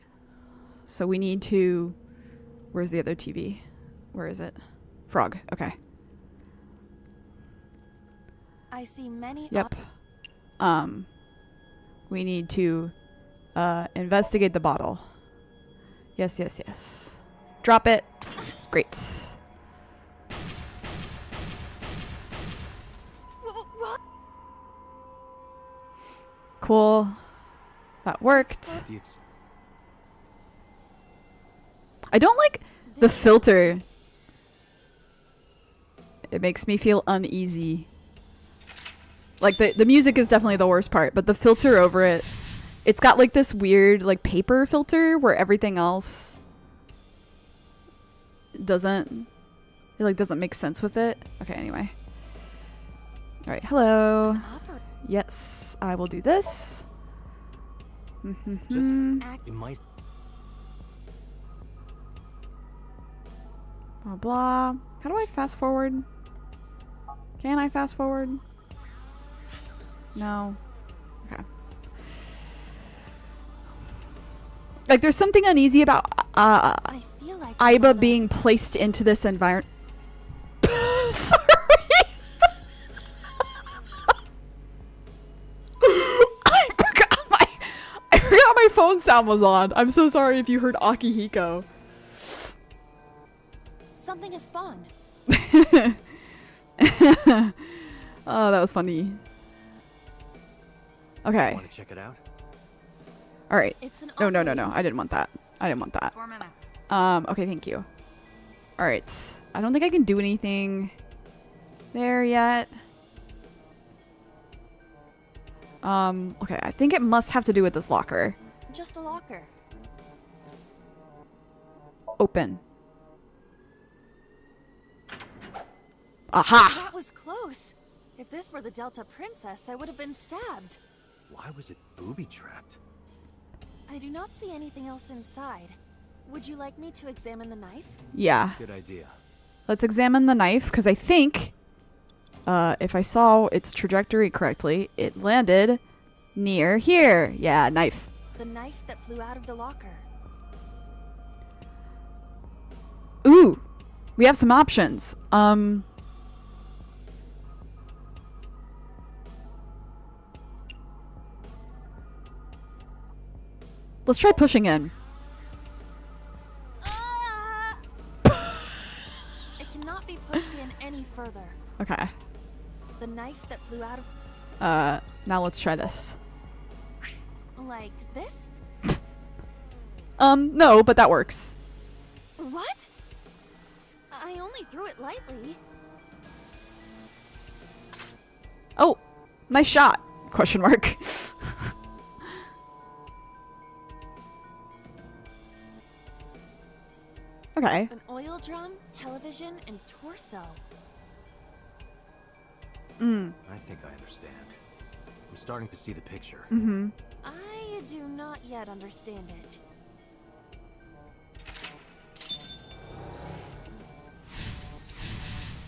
So we need to... Where's the other TV? Where is it? Frog. Okay. I see many. Yep. We need to investigate the bottle. Yes, yes, yes. Drop it. Great. What? Cool. That worked. The ex- I don't like the filter. It makes me feel uneasy. Like the music is definitely the worst part, but the filter over it, it's got like this weird like paper filter where everything else doesn't make sense with it. Okay, anyway. All right, hello. Yes, I will do this. Just Act. it might. Blah blah. How do I fast forward? Can I fast forward? No. Okay. Like there's something uneasy about I feel like Iba being placed into this environment. Sorry. I forgot my phone sound was on. I'm so sorry if you heard Akihiko. Something has spawned. Oh, that was funny. Okay. Want to check it out? All right. It's an No. operating- I didn't want that. I didn't want that. 4 minutes. Okay, thank you. All right. I don't think I can do anything there yet. Okay, I think it must have to do with this locker. Just a locker. Open. Aha! That was close. If this were the Delta Princess, I would have been stabbed. Why was it booby trapped? I do not see anything else inside. Would you like me to examine the knife? Yeah. Good idea. Let's examine the knife, because I think, if I saw its trajectory correctly, it landed near here. Yeah, knife. The knife that flew out of the locker. Ooh! We have some options. Let's try pushing in. Ah! It cannot be pushed in any further. Okay. The knife that flew out of... Now let's try this. like this? No, but that works. What? I only threw it lightly. Oh, nice shot. Question mark. Okay. An oil drum, television, and torso. I think I understand. I'm starting to see the picture. I do not yet understand it.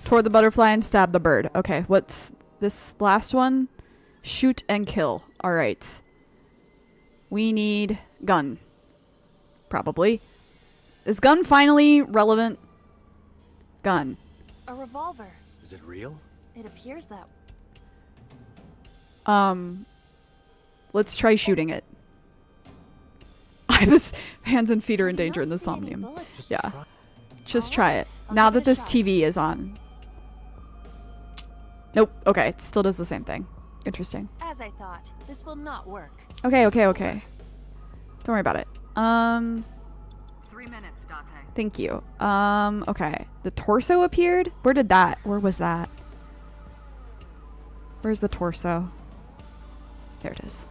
Toward the butterfly and stab the bird. Okay, what's this last one? Shoot and kill. Alright. We need gun. Probably. Is gun finally relevant? Gun. A revolver. Is it real? It appears that. Let's try shooting it. His hands and feet are in I do danger in not the see any Somnium. bullets. Yeah. Try- Just try Alright, it. I'll Now give that it a this shot. TV is on. Nope. Okay, it still does the same thing. Interesting. As I thought, this will not work. Okay. Don't worry about it. 3 minutes, Date. Thank you. Okay. The torso appeared? Where was that? Where's the torso? There it is.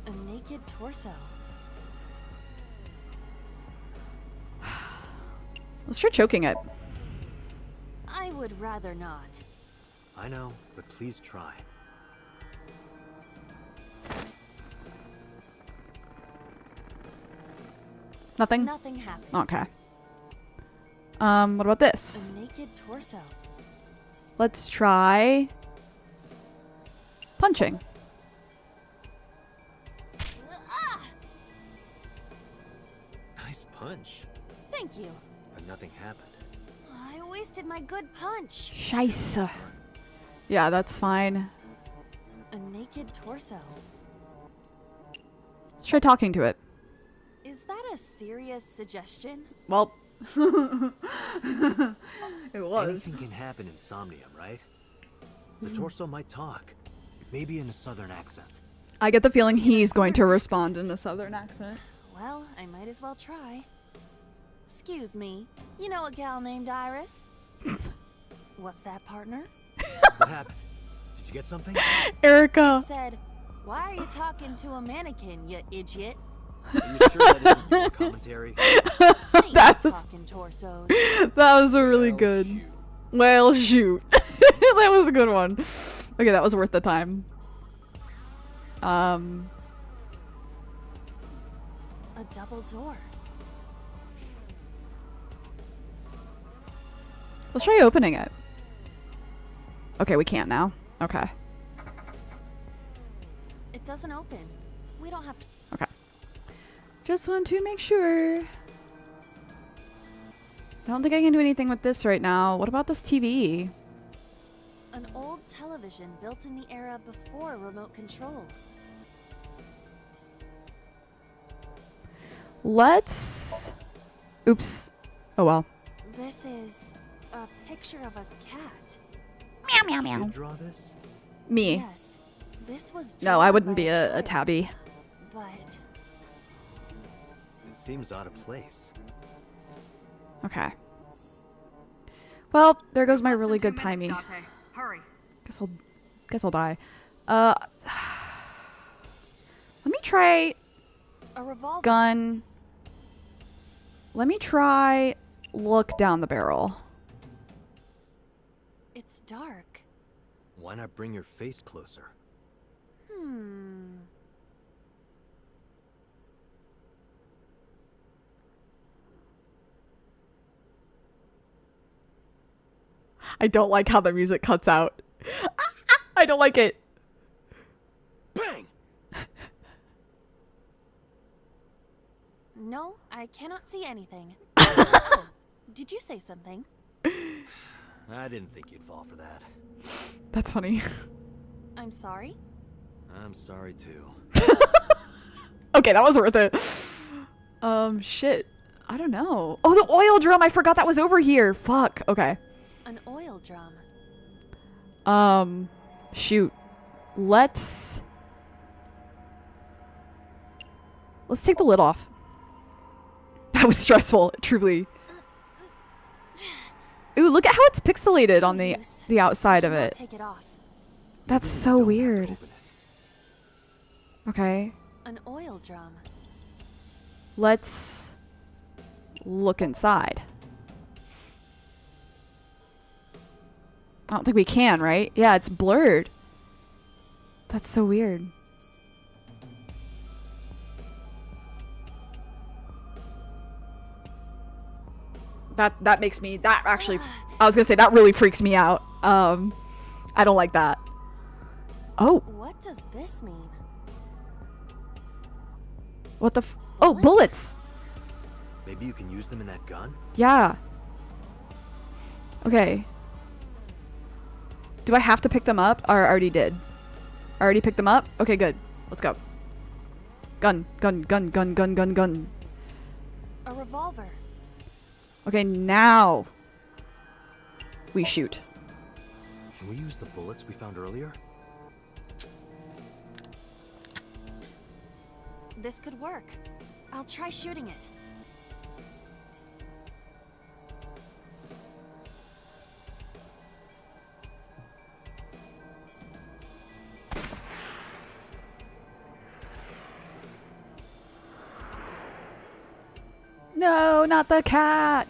A naked torso. Let's try choking it. I would rather not. I know, but please try. Nothing? Nothing happened. Okay. What about this? A naked torso. Let's try punching. Ah! Nice punch. Thank you. But nothing happened. I wasted my good punch. Scheisse. Yeah, that's fine. A naked torso. Let's try talking to it. Is that a serious suggestion? Well, it was. Anything can happen in Somnium, right? The torso might talk. Maybe in a southern accent. I get the feeling he's going to respond in a southern accent. Well, I might as well try. Excuse me. You know a gal named Iris? What's that, partner? What happened? Did you get something? Erica. Said, why are you talking to a mannequin, you idiot? Are you sure that isn't your commentary? Ain't That no was- talking torsos. That was a really Well, good. shoot. Well, shoot. That was a good one. Okay, that was worth the time. A double door. Let's try opening it. Okay, we can't now. Okay. It doesn't open. We don't have to. Okay. Just want to make sure. I don't think I can do anything with this right now. What about this TV? An old television built in the era before remote controls. Let's... Oops. Oh well. This is a picture of a cat. Meow, meow, Did you meow. draw this? Me. Yes, this was. No, I drawn wouldn't by be a child, tabby. But It seems out of place. Okay. Well, there goes my Less really than good 2 minutes, timing. Date. Hurry. Guess I'll die. Let me try a revolver. gun. Let me try look down the barrel. It's dark. Why not bring your face closer? I don't like how the music cuts out. I don't like it. Bang! No, I cannot see anything. Oh, did you say something? I didn't think you'd fall for that. That's funny. I'm sorry. I'm sorry too. Okay, that was worth it. Shit. I don't know. Oh, the oil drum. I forgot that was over here. Fuck. Okay. An oil drum. Shoot. Let's Let's take the lid off. That was stressful, truly. Ooh, look at how it's pixelated on the outside of it. Take it off. That's so weird. Okay. An oil drum. Let's look inside. I don't think we can, right? Yeah, it's blurred. That's so weird. That makes me, that actually, I was gonna say, that really freaks me out. I don't like that. Oh, What does this mean? what the oh, bullets! Maybe you can use them in that gun? Yeah. Okay. Do I have to pick them up? Or I already did. I already picked them up? Okay, good. Let's go. Gun, gun, gun, gun, gun, gun, gun. A revolver. Okay, now we shoot. Can we use the bullets we found earlier? This could work. I'll try shooting it. No, not the cat.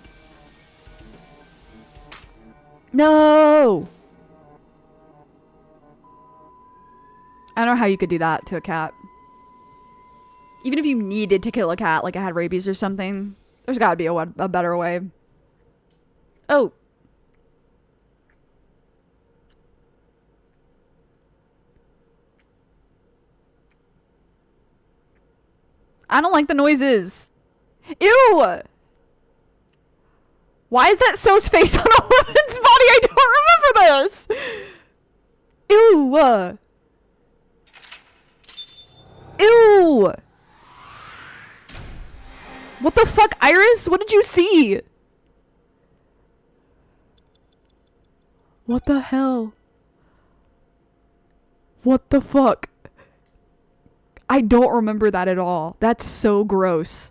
No. I don't know how you could do that to a cat. Even if you needed to kill a cat, like it had rabies or something, there's gotta be a better way. Oh. I don't like the noises. Ew! Why is that So's face on a woman's body? I don't remember this! Ew! Ew! What the fuck, Iris? What did you see? What the hell? What the fuck? I don't remember that at all. That's so gross.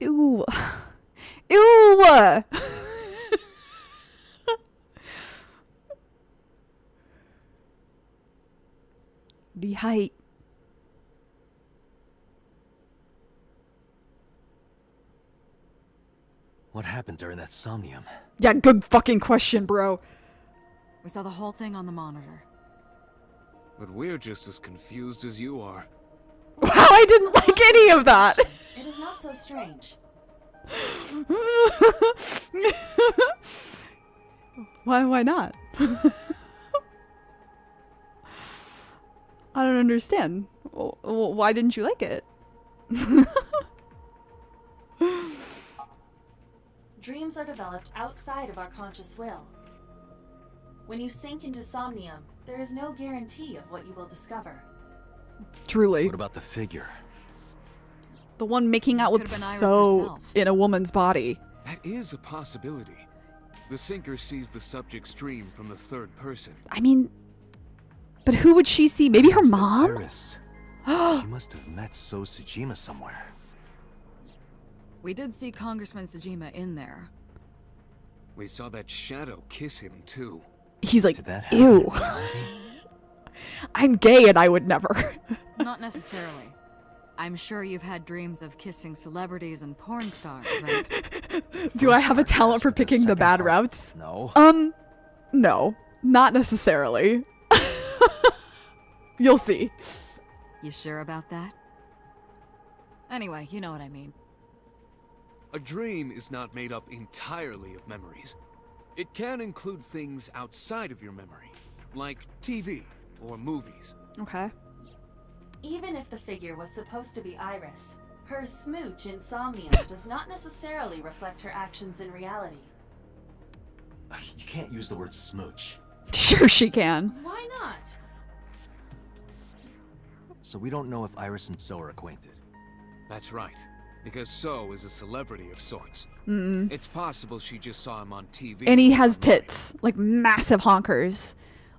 Ew. Ew! The height. What happened during that somnium? Yeah, good fucking question, bro. We saw the whole thing on the monitor. But we're just as confused as you are. Wow, I didn't like any of that. It is not so strange. Why not? I don't understand. Why didn't you like it? Dreams are developed outside of our conscious will. When you sink into somnium, there is no guarantee of what you will discover. Truly. What about the figure? The one making out with Could've been Iris So herself. in a woman's body. That is a possibility. The sinker sees the subject's dream from the third person. I mean, but who would she see? Maybe her It's the mom? Iris. She must have met So Tsujima somewhere. We did see Congressman Tsujima in there. We saw that shadow kiss him too. He's like, Did that happen ew. in reality? I'm gay and I would never. Not necessarily. I'm sure you've had dreams of kissing celebrities and porn stars, right? Do I First have a part, talent yes, for but the picking the second bad part, routes? No. No. Not necessarily. You'll see. You sure about that? Anyway, you know what I mean. A dream is not made up entirely of memories. It can include things outside of your memory, like TV or movies. Okay. Even if the figure was supposed to be Iris, her smooch in somnium does not necessarily reflect her actions in reality. You can't use the word smooch. Sure she can. Why not? So we don't know if Iris and So are acquainted. That's right. because So is a celebrity of sorts. It's possible she just saw him on TV. And he has online. tits, like massive honkers,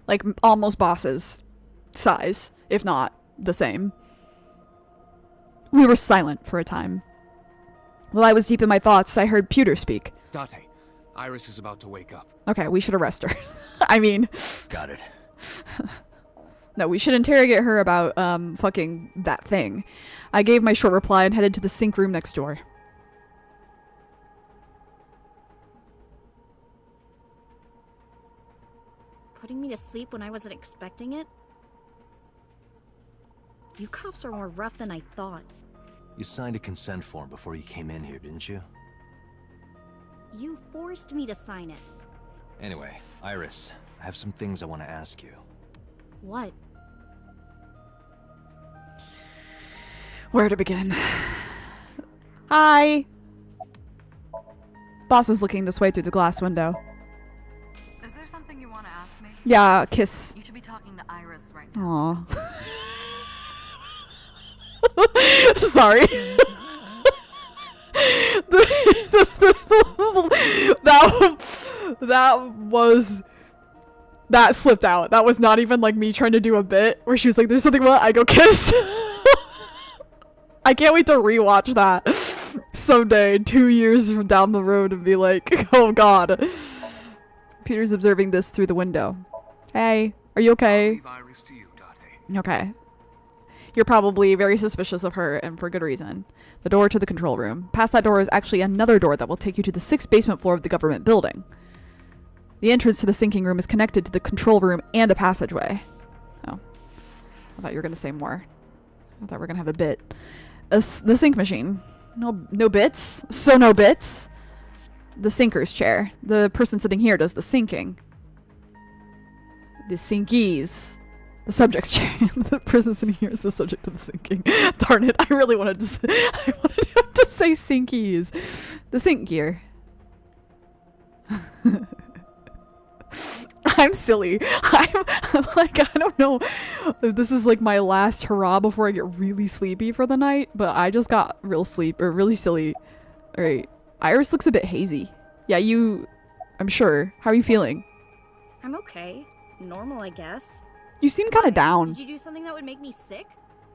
like almost Boss's size, if not the same. We were silent for a time. While I was deep in my thoughts, I heard Pewter speak. Date, Iris is about to wake up. Okay, we should arrest her. I mean, Got it. no, we should interrogate her about fucking that thing. I gave my short reply and headed to the sink room next door. Putting me to sleep when I wasn't expecting it? You cops are more rough than I thought. You signed a consent form before you came in here, didn't you? You forced me to sign it. Anyway, Iris, I have some things I want to ask you. What? Where to begin? Hi! Boss is looking this way through the glass window. Is there something you want to ask me? Yeah, kiss. You should be talking to Iris right now. Aw. Sorry. That slipped out. That was not even like me trying to do a bit where she was like, there's something what I go kiss. I can't wait to rewatch that someday, 2 years from down the road, and be like, oh god. Peter's observing this through the window. Hey, are you I'll okay? leave Iris to you, Date. Okay. You're probably very suspicious of her, and for good reason. The door to the control room. Past that door is actually another door that will take you to the 6th basement floor of the government building. The entrance to the sinking room is connected to the control room and a passageway. Oh. I thought you were going to say more. I thought we were going to have a bit. The sink machine. No bits? So no bits? The sinker's chair. The person sitting here does the sinking. The sinkies. The subject's chair. The person sitting here is the subject of the sinking. Darn it! I really wanted to. I wanted him to say sinkies. The sink gear. I'm silly. I'm like, I don't know if this is like my last hurrah before I get really sleepy for the night, but I just got really silly. All right, Iris looks a bit hazy. Yeah, I'm sure. How are you feeling? I'm okay. Normal, I guess. You seem kind of down. Did you do something that would make me sick?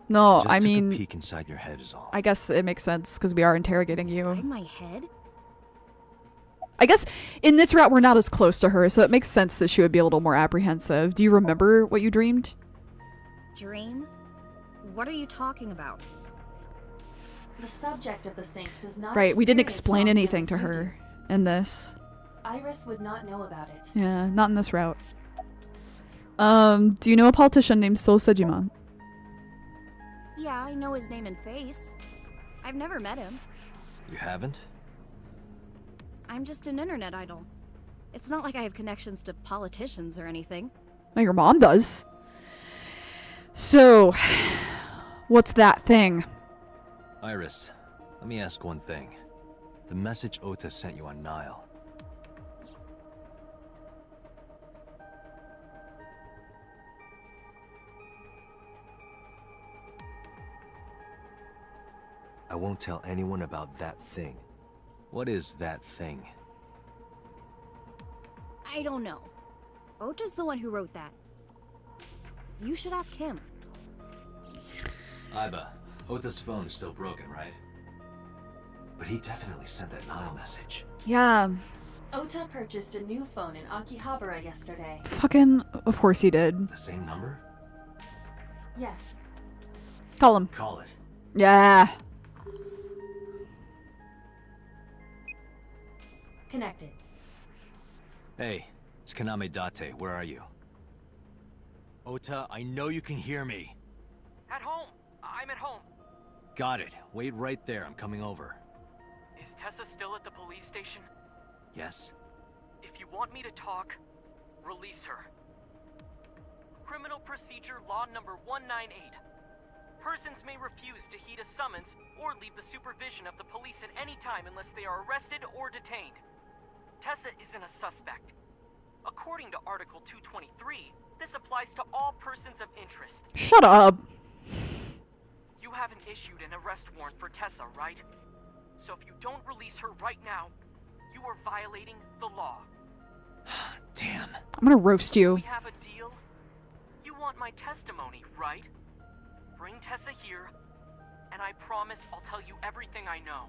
No, Just I took a mean, peek inside your head is all. I guess it makes sense because we are interrogating Inside you. my head? I guess in this route we're not as close to her, so it makes sense that she would be a little more apprehensive. Do you remember what you dreamed? Dream? What are you talking about? The subject of the sink does not. Right, we didn't experience explain somnium anything as to you her in this. do. Iris would not know about it. Yeah, not in this route. Do you know a politician named So Sejima? Yeah, I know his name and face. I've never met him. You haven't? I'm just an internet idol. It's not like I have connections to politicians or anything. Oh, your mom does. So, what's that thing? Iris, let me ask one thing. The message Ota sent you on Nile. I won't tell anyone about that thing. What is that thing? I don't know. Ota's the one who wrote that. You should ask him. Iba, Ota's phone is still broken, right? But he definitely sent that Nile message. Yeah, Ota purchased a new phone in Akihabara yesterday. fucking, of course he did. The same number? Yes. Call him. Call it. Yeah. Connected. Hey, it's Kaname Date. Where are you? Ota, I know you can hear me. At home. I'm at home. Got it. Wait right there. I'm coming over. Is Tessa still at the police station? Yes? If you want me to talk, release her. Criminal Procedure Law number 198. Persons may refuse to heed a summons or leave the supervision of the police at any time unless they are arrested or detained. Tessa isn't a suspect. According to Article 223, this applies to all persons of interest. Shut up. You haven't issued an arrest warrant for Tessa, right? So if you don't release her right now, you are violating the law. Damn. I'm gonna roast you. We have a deal? You want my testimony, right? Bring Tessa here, and I promise I'll tell you everything I know.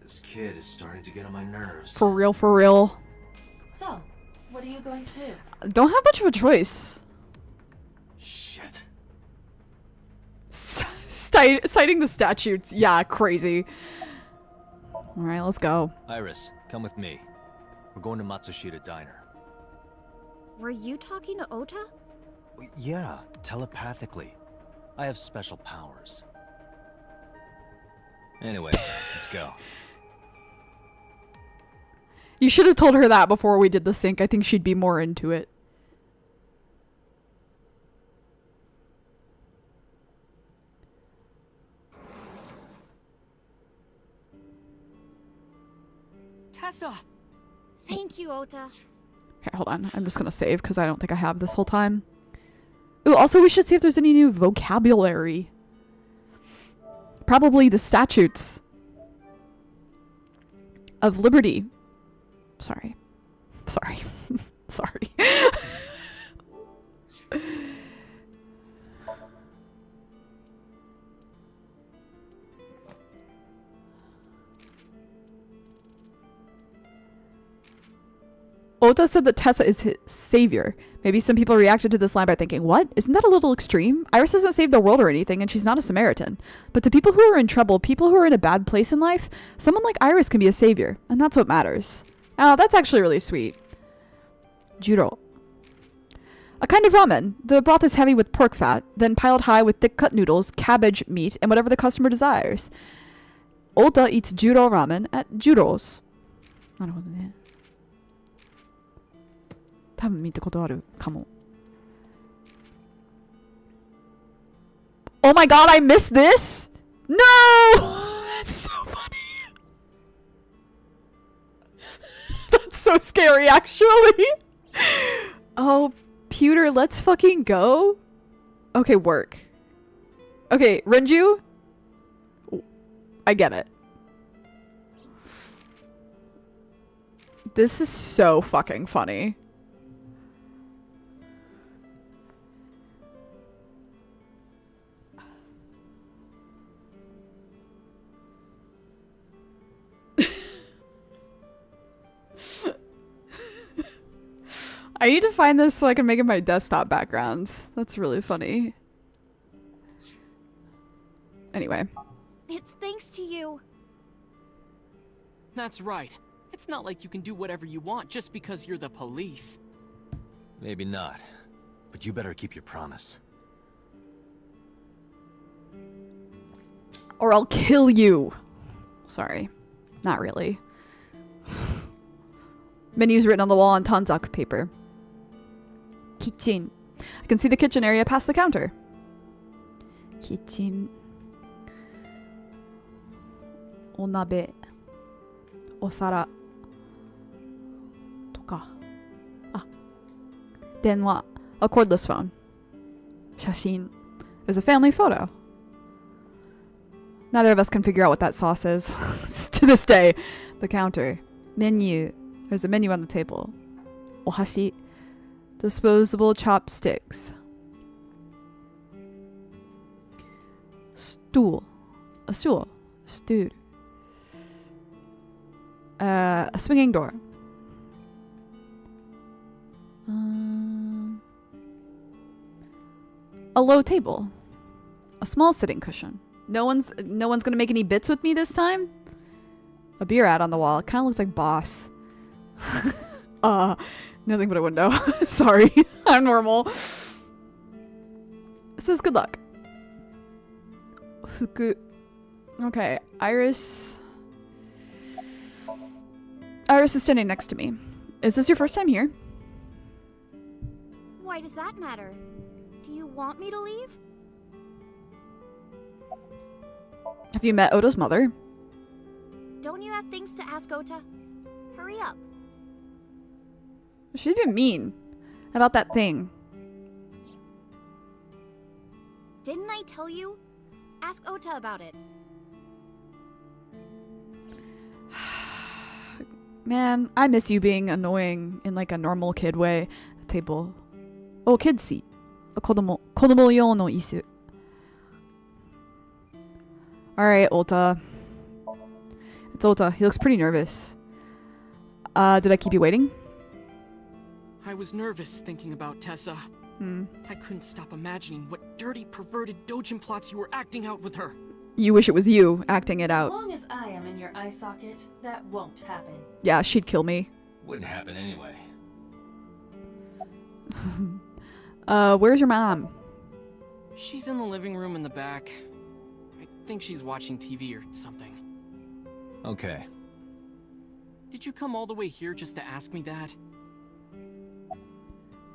This kid is starting to get on my nerves. For real, for real. So, what are you going to do? Don't have much of a choice. Shit. Citing the statutes. Yeah, crazy. Alright, let's go. Iris, come with me. We're going to Matsushita Diner. Were you talking to Ota? Yeah, telepathically. I have special powers. Anyway, let's go. You should have told her that before we did the sync. I think she'd be more into it. Tessa! Thank you, Ota. Okay, hold on. I'm just gonna save because I don't think I have this whole time. Ooh, also we should see if there's any new vocabulary. Probably the statutes of liberty. Sorry. Sorry. Sorry. Ota said that Tessa is his savior. Maybe some people reacted to this line by thinking, what? Isn't that a little extreme? Iris hasn't saved the world or anything, and she's not a Samaritan. But to people who are in trouble, people who are in a bad place in life, someone like Iris can be a savior, and that's what matters. Oh, that's actually really sweet. Juro. A kind of ramen. The broth is heavy with pork fat, then piled high with thick cut noodles, cabbage, meat, and whatever the customer desires. Ota eats Juro ramen at Juro's. なるほどね。多分見たことあるかも。Oh my god, I missed this? No! That's so funny. That's so scary, actually. Oh, Pewter, let's fucking go. Okay, work. Okay, Renju. I get it. This is so fucking funny. I need to find this so I can make it my desktop background. That's really funny. Anyway. It's thanks to you. That's right. It's not like you can do whatever you want just because you're the police. Maybe not. But you better keep your promise. Or I'll kill you. Sorry. Not really. Menus written on the wall on Tanzak paper. Kitchen. I can see the kitchen area past the counter. Kitchen. Onabe. Osara. Toka. Ah. Denwa. A cordless phone. Shashin. There's a family photo. Neither of us can figure out what that sauce is. To this day. The counter. Menu. There's a menu on the table. Ohashi. Disposable chopsticks. Stool. A stool. Stool. A swinging door. A low table. A small sitting cushion. No one's gonna make any bits with me this time? A beer ad on the wall. It kind of looks like Boss. Nothing but a window. Sorry. I'm normal. It says good luck. Fuku. Okay, Iris. Iris is standing next to me. Is this your first time here? Why does that matter? Do you want me to leave? Have you met Ota's mother? Don't you have things to ask Ota? Hurry up. She's been mean about that thing. Didn't I tell you? Ask Ota about it. Man, I miss you being annoying in like a normal kid way. Table. Oh, kid seat. 子供用の椅子. Alright, Ota. It's Ota. He looks pretty nervous. Did I keep you waiting? I was nervous thinking about Tessa. I couldn't stop imagining what dirty, perverted dojin plots you were acting out with her. You wish it was you acting it As out. long as I am in your eye socket, that won't happen. Yeah, she'd kill me. Wouldn't happen anyway. Where's your mom? She's in the living room in the back. I think she's watching TV or something. Okay. Did you come all the way here just to ask me that?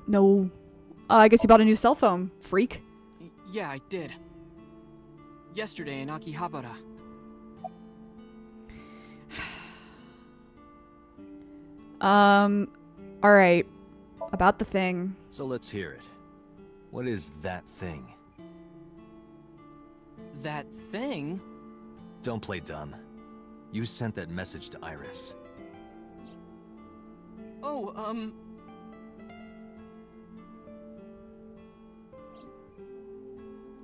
No. I guess you bought a new cell phone, freak. Yeah, I did. Yesterday in Akihabara. Alright. About the thing. So let's hear it. What is that thing? That thing? Don't play dumb. You sent that message to Iris. Oh,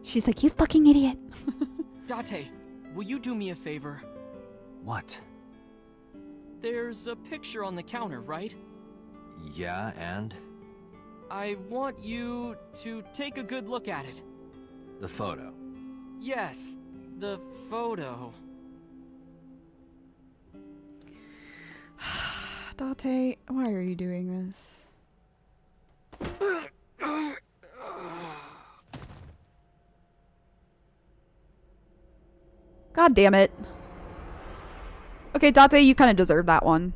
She's like, you fucking idiot. Date, will you do me a favor? What? There's a picture on the counter, right? Yeah, and? I want you to take a good look at it. The photo. Yes, the photo. Date, why are you doing this? God damn it. Okay, Date, you kind of deserve that one.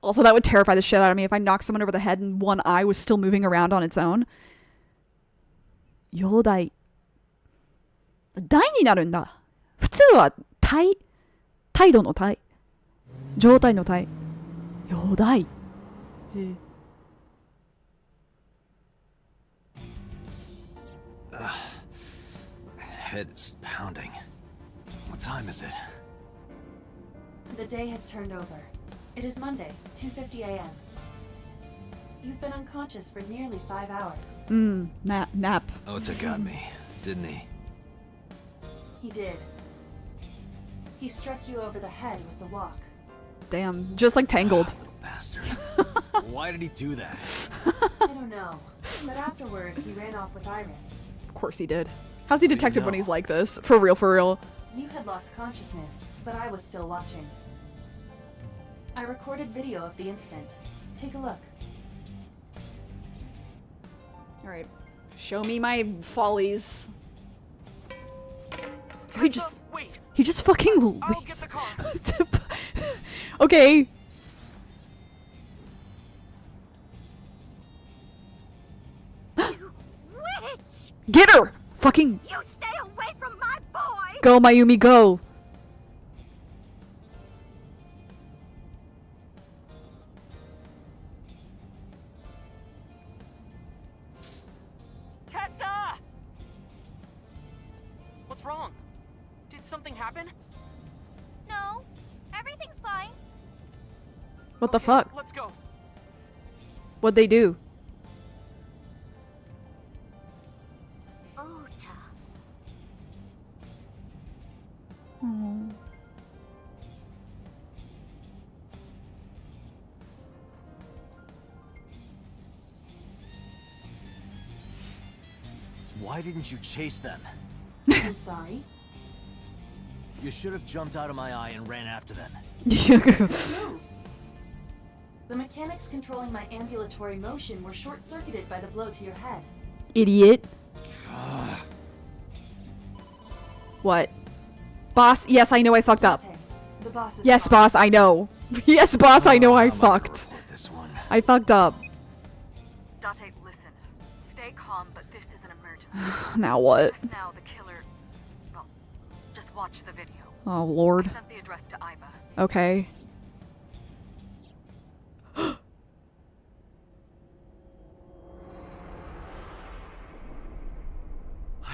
Also, that would terrify the shit out of me if I knocked someone over the head and one eye was still moving around on its own. 容体。大になるんだ。普通は態度の態。状態の態。容体。Head is pounding. What time is it? The day has turned over. It is Monday, 2:50 a.m. You've been unconscious for nearly 5 hours. Nap. Ota got me, didn't he? He did. He struck you over the head with the walk. Damn, just like Tangled. Little bastard. Why did he do that? I don't know. But afterward, he ran off with Iris. Of course he did. How's he detective when know. he's like this? For real, for real. You had lost consciousness, but I was still watching. I recorded video of the incident. Take a look. Alright. Show me my follies. He just... Wait! He just fucking I'll get leaves. the car! Okay. Witch! Get her! Fucking You stay away from my boy! go, Mayumi, go! Tessa! What's wrong? Did something happen? No, everything's fine. What the Okay, fuck? Let's go. What'd they do? Ota. Why didn't you chase them? I'm sorry. You should have jumped out of my eye and ran after them. Move! The mechanics controlling my ambulatory motion were short-circuited by the blow to your head. Idiot. What? Boss, yes, I know I fucked up. Tate, the boss is Yes, gone. boss, I know. Yes, boss, I know I I'm gonna fucked. report this one. I fucked up. Date, listen. Stay calm, but this is an emergency. Now what? Just now, the killer... Well, just watch the video. Oh, I Lord. sent the address to Iba. Okay.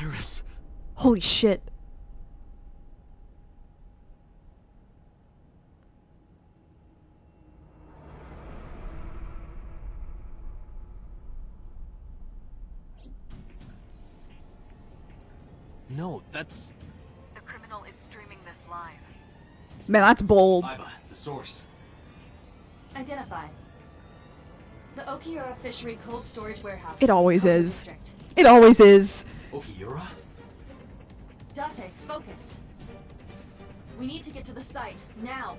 Iris. Holy shit. No, that's... The criminal is streaming this live. Man, that's bold. Biba, the source. Identified. The Okiura Fishery Cold Storage Warehouse. It always Koto is. District. It always is. Okiura? Date, focus. We need to get to the site, now.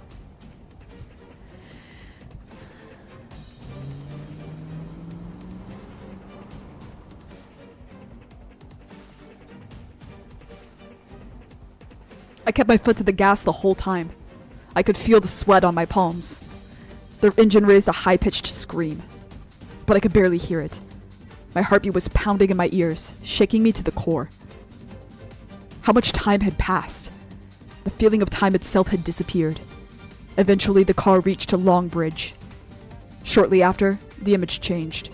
I kept my foot to the gas the whole time. I could feel the sweat on my palms. The engine raised a high-pitched scream, but I could barely hear it. My heartbeat was pounding in my ears, shaking me to the core. How much time had passed? The feeling of time itself had disappeared. Eventually, the car reached a long bridge. Shortly after, the image changed.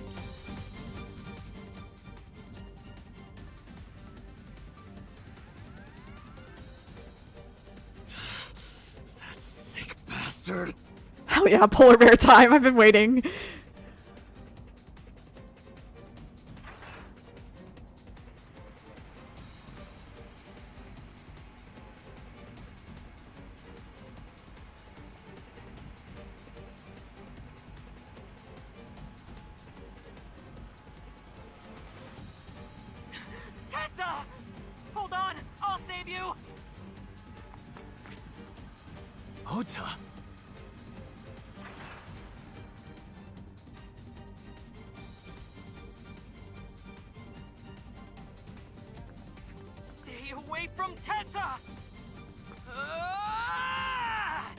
That sick bastard. Hell yeah, polar bear time. I've been waiting. Tessa! Hold on! I'll save you! Ota. Stay away from Tessa! Ah!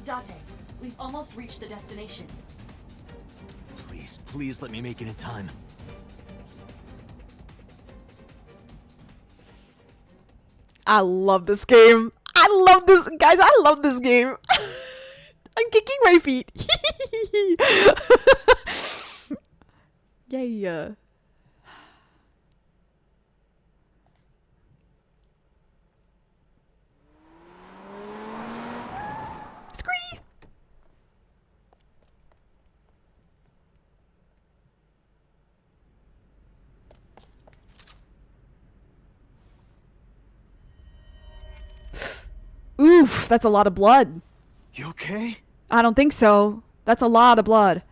Date, we've almost reached the destination. Please, please let me make it in time. I love this game. I love this, guys. I love this game. I'm kicking my feet. Yay. Scree. Oof, that's a lot of blood. You okay? I don't think so. That's a lot of blood.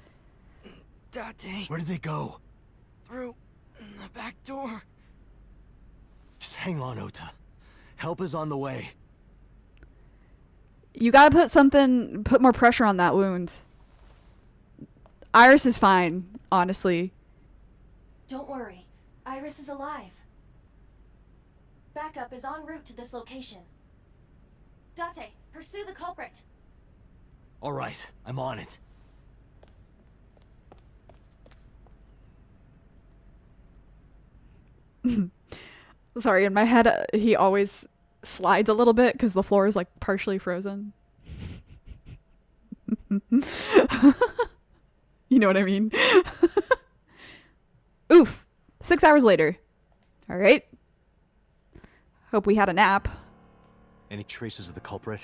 Date, Where did they go? through the back door. Just hang on, Ota. Help is on the way. You gotta put more pressure on that wound. Iris is fine, honestly. Don't worry, Iris is alive. Backup is en route to this location. Date, pursue the culprit. All right, I'm on it. Sorry, in my head, he always slides a little bit because the floor is like partially frozen. You know what I mean? Oof. 6 hours later. All right. Hope we had a nap. Any traces of the culprit?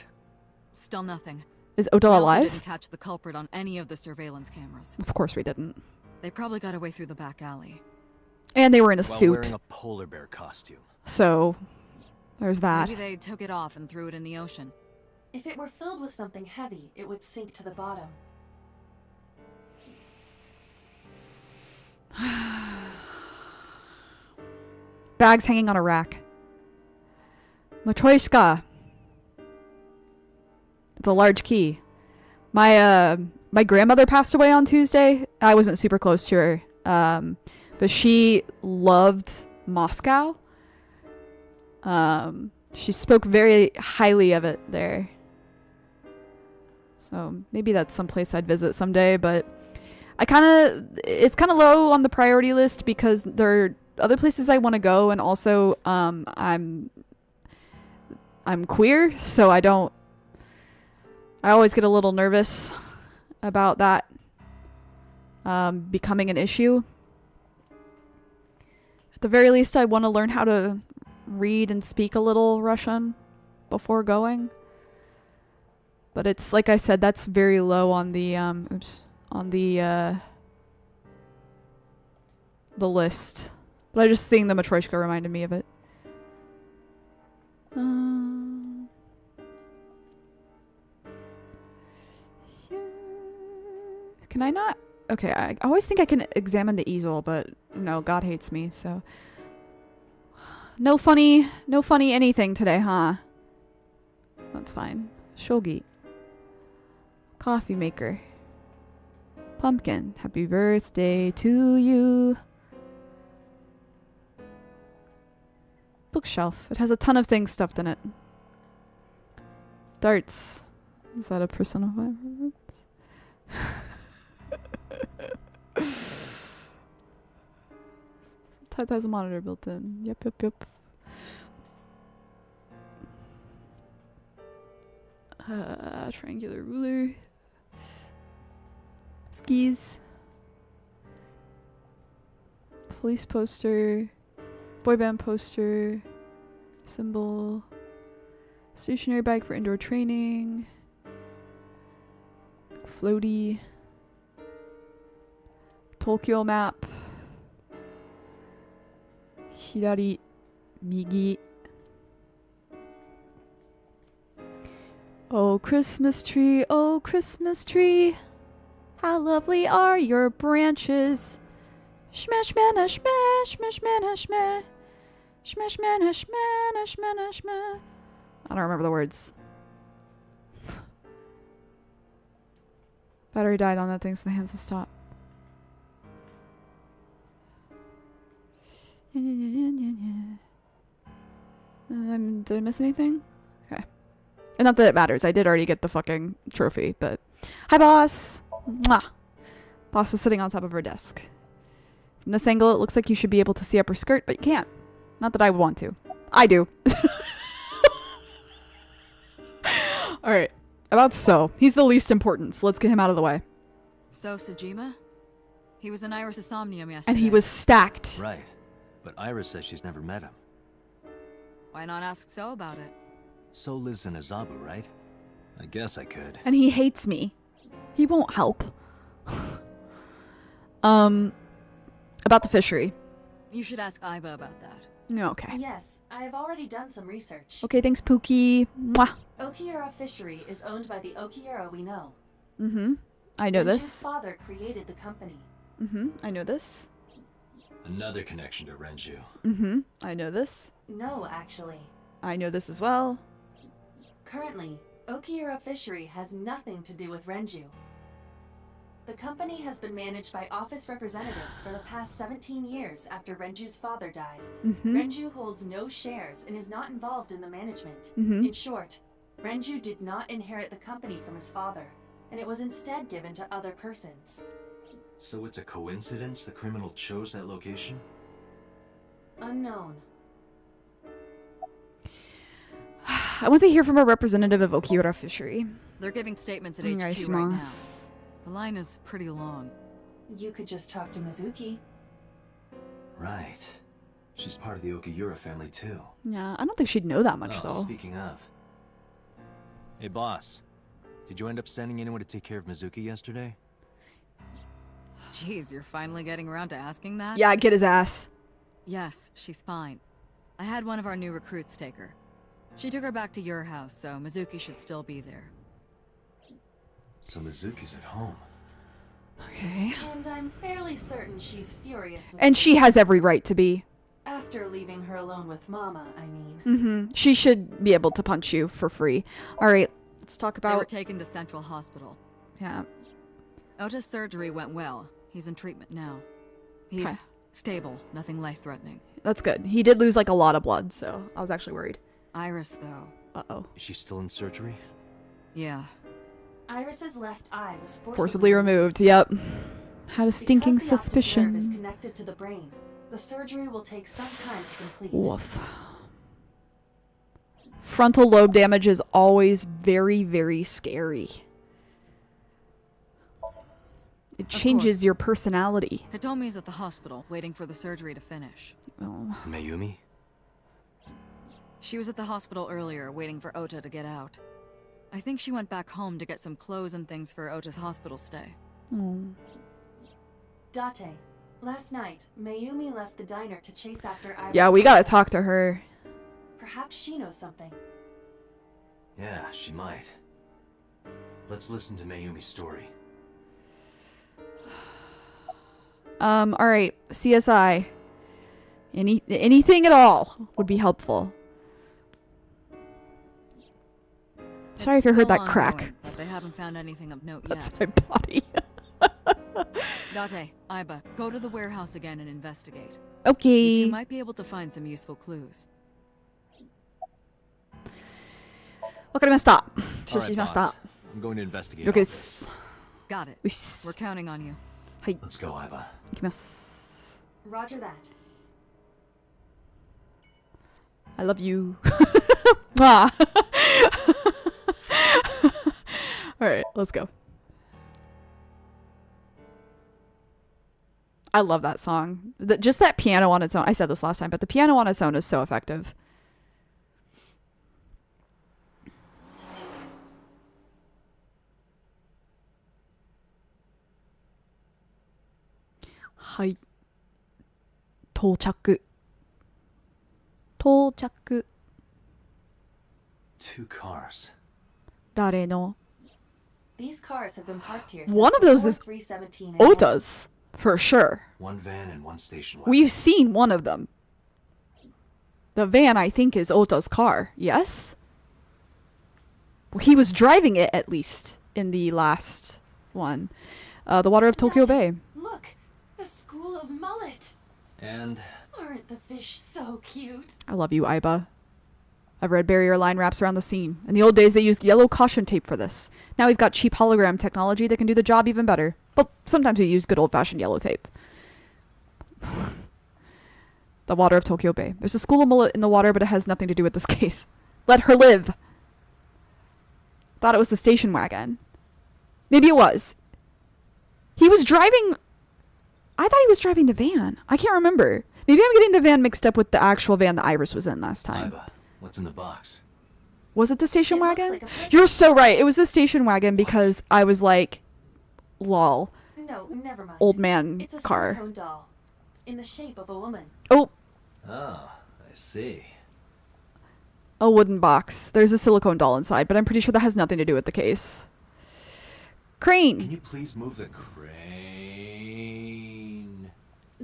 Still nothing. Is We Oda also alive? didn't catch the culprit on any of the surveillance cameras. Of course we didn't. They probably got away through the back alley. And they were in a While suit. wearing a polar bear costume. So, there's that. Maybe they took it off and threw it in the ocean. If it were filled with something heavy, it would sink to the bottom. Bags hanging on a rack. Matryoshka. It's a large key. My grandmother passed away on Tuesday. I wasn't super close to her. But she loved Moscow. She spoke very highly of it there. So maybe that's some place I'd visit someday, but it's kind of low on the priority list because there are other places I want to go, and also I'm queer, so I always get a little nervous about that becoming an issue. At the very least, I want to learn how to read and speak a little Russian before going. But it's, like I said, that's very low on the, the list. But just seeing the Matryoshka reminded me of it. Can I not? Okay, I always think I can examine the easel, but no, God hates me, so. No funny anything today, huh? That's fine. Shogi. Coffee maker. Pumpkin. Happy birthday to you. Bookshelf. It has a ton of things stuffed in it. Darts. Is that a Persona 5? Type has a monitor built in. Yep. Triangular ruler. Skis. Police poster. Boy band poster. Symbol. Stationary bike for indoor training. Floaty. Tokyo map. Hidari. Migi. Oh Christmas tree, how lovely are your branches. Shmesh man a shmesh, shmesh man a shmeh. Shmesh man a shmeh, a shmeh, a shmeh. I don't remember the words. Battery died on that thing, so the hands will stop. Did I miss anything? Okay. And not that it matters. I did already get the fucking trophy, but... Hi, boss! Mwah! Boss is sitting on top of her desk. From this angle, it looks like you should be able to see up her skirt, but you can't. Not that I would want to. I do. Alright. About So. He's the least important, so let's get him out of the way. So, Sejima? He was in Iris' Somnium yesterday. And he was stacked. Right. But Iris says she's never met him. Why not ask So about it? So lives in Azabu, right? I guess I could. And he hates me. He won't help. About the fishery. You should ask Iba about that. No, okay. Yes, I have already done some research. Okay, thanks, Pookie. Mwah. Okiura Fishery is owned by the Okiura we know. I know Renju's this. father created the company. I know this. Another connection to Renju. I know this. No, actually. I know this as well. Currently, Okiura Fishery has nothing to do with Renju. The company has been managed by office representatives for the past 17 years after Renju's father died. Renju holds no shares and is not involved in the management. In short, Renju did not inherit the company from his father, and it was instead given to other persons. So it's a coincidence the criminal chose that location? Unknown. I want to hear from a representative of Okiura Fishery. They're giving statements at HQ right now. The line is pretty long. You could just talk to Mizuki. Right. She's part of the Okiura family too. Yeah, I don't think she'd know that much, though. Speaking of. Hey, boss. Did you end up sending anyone to take care of Mizuki yesterday? Jeez, you're finally getting around to asking that? Yeah, get his ass. Yes, she's fine. I had one of our new recruits take her. She took her back to your house, so Mizuki should still be there. So Mizuki's at home. Okay. And I'm fairly certain she's furious with And she has every right to be. after leaving her alone with Mama, I mean. She should be able to punch you for free. Alright, let's talk They were about... taken to Central Hospital. Yeah. Ota's surgery went well. He's in treatment now. He's Okay. stable, nothing life-threatening. That's good. He did lose, like, a lot of blood, so I was actually worried. Iris, though. Uh-oh. Is she still in surgery? Yeah. Iris's left eye was Forcibly removed, yep. Had a stinking Because the optic nerve is suspicion. connected to the brain. The surgery will take some time to complete. Woof. Frontal lobe damage is always very, very scary. It changes course. your personality. Hitomi's at the hospital, waiting for the surgery to finish. Oh. Mayumi? She was at the hospital earlier, waiting for Ota to get out. I think she went back home to get some clothes and things for Ota's hospital stay. Oh. Date, last night, Mayumi left the diner to chase after Iris. Yeah, we gotta talk to her. Perhaps she knows something. Yeah, she might. Let's listen to Mayumi's story. Alright, CSI. Anything at all would be helpful. Sorry if you heard Still that crack. ongoing, but they haven't found anything of note That's yet. my body. Date, Aiba, go to the warehouse again and investigate. Okay. You two might be able to find some useful clues. わかりました。 All 承知 right, しまし boss. た。 I'm going to investigate 了 all 解で this. す。 Got it. うっす。 We're counting on you. はい、 Let's go, Aiba. いきます。 Roger that. I love you. Mwah. Alright, let's go. I love that song. Just that piano on its own. I said this last time, but the piano on its own is so effective. Hi. 到着。到着。 Two cars. 誰の These cars have been parked here since One of those is before 3:17 a.m. Ota's, for sure. One van and one station wagon. We've seen one of them. The van, I think, is Ota's car. Yes? Well, he was driving it, at least, in the last one. The Water of Tokyo Bay. Look, the school of mullet. And Aren't the fish so cute? I love you, Aiba. A red barrier line wraps around the scene. In the old days, they used yellow caution tape for this. Now we've got cheap hologram technology that can do the job even better. But sometimes we use good old-fashioned yellow tape. The Water of Tokyo Bay. There's a school of mullet in the water, but it has nothing to do with this case. Let her live. Thought it was the station wagon. Maybe it was. He was driving... I thought he was driving the van. I can't remember. Maybe I'm getting the van mixed up with the actual van that Iris was in last time. Aiba, what's in the box? Was it the station It looks wagon? like a prison. You're so right. It was the station wagon because I was like, lol, No, never mind. old man It's a car. silicone doll in the shape of a woman. Oh, Oh, I see. a wooden box. There's a silicone doll inside, but I'm pretty sure that has nothing to do with the case. Can Crane. you please move the crane?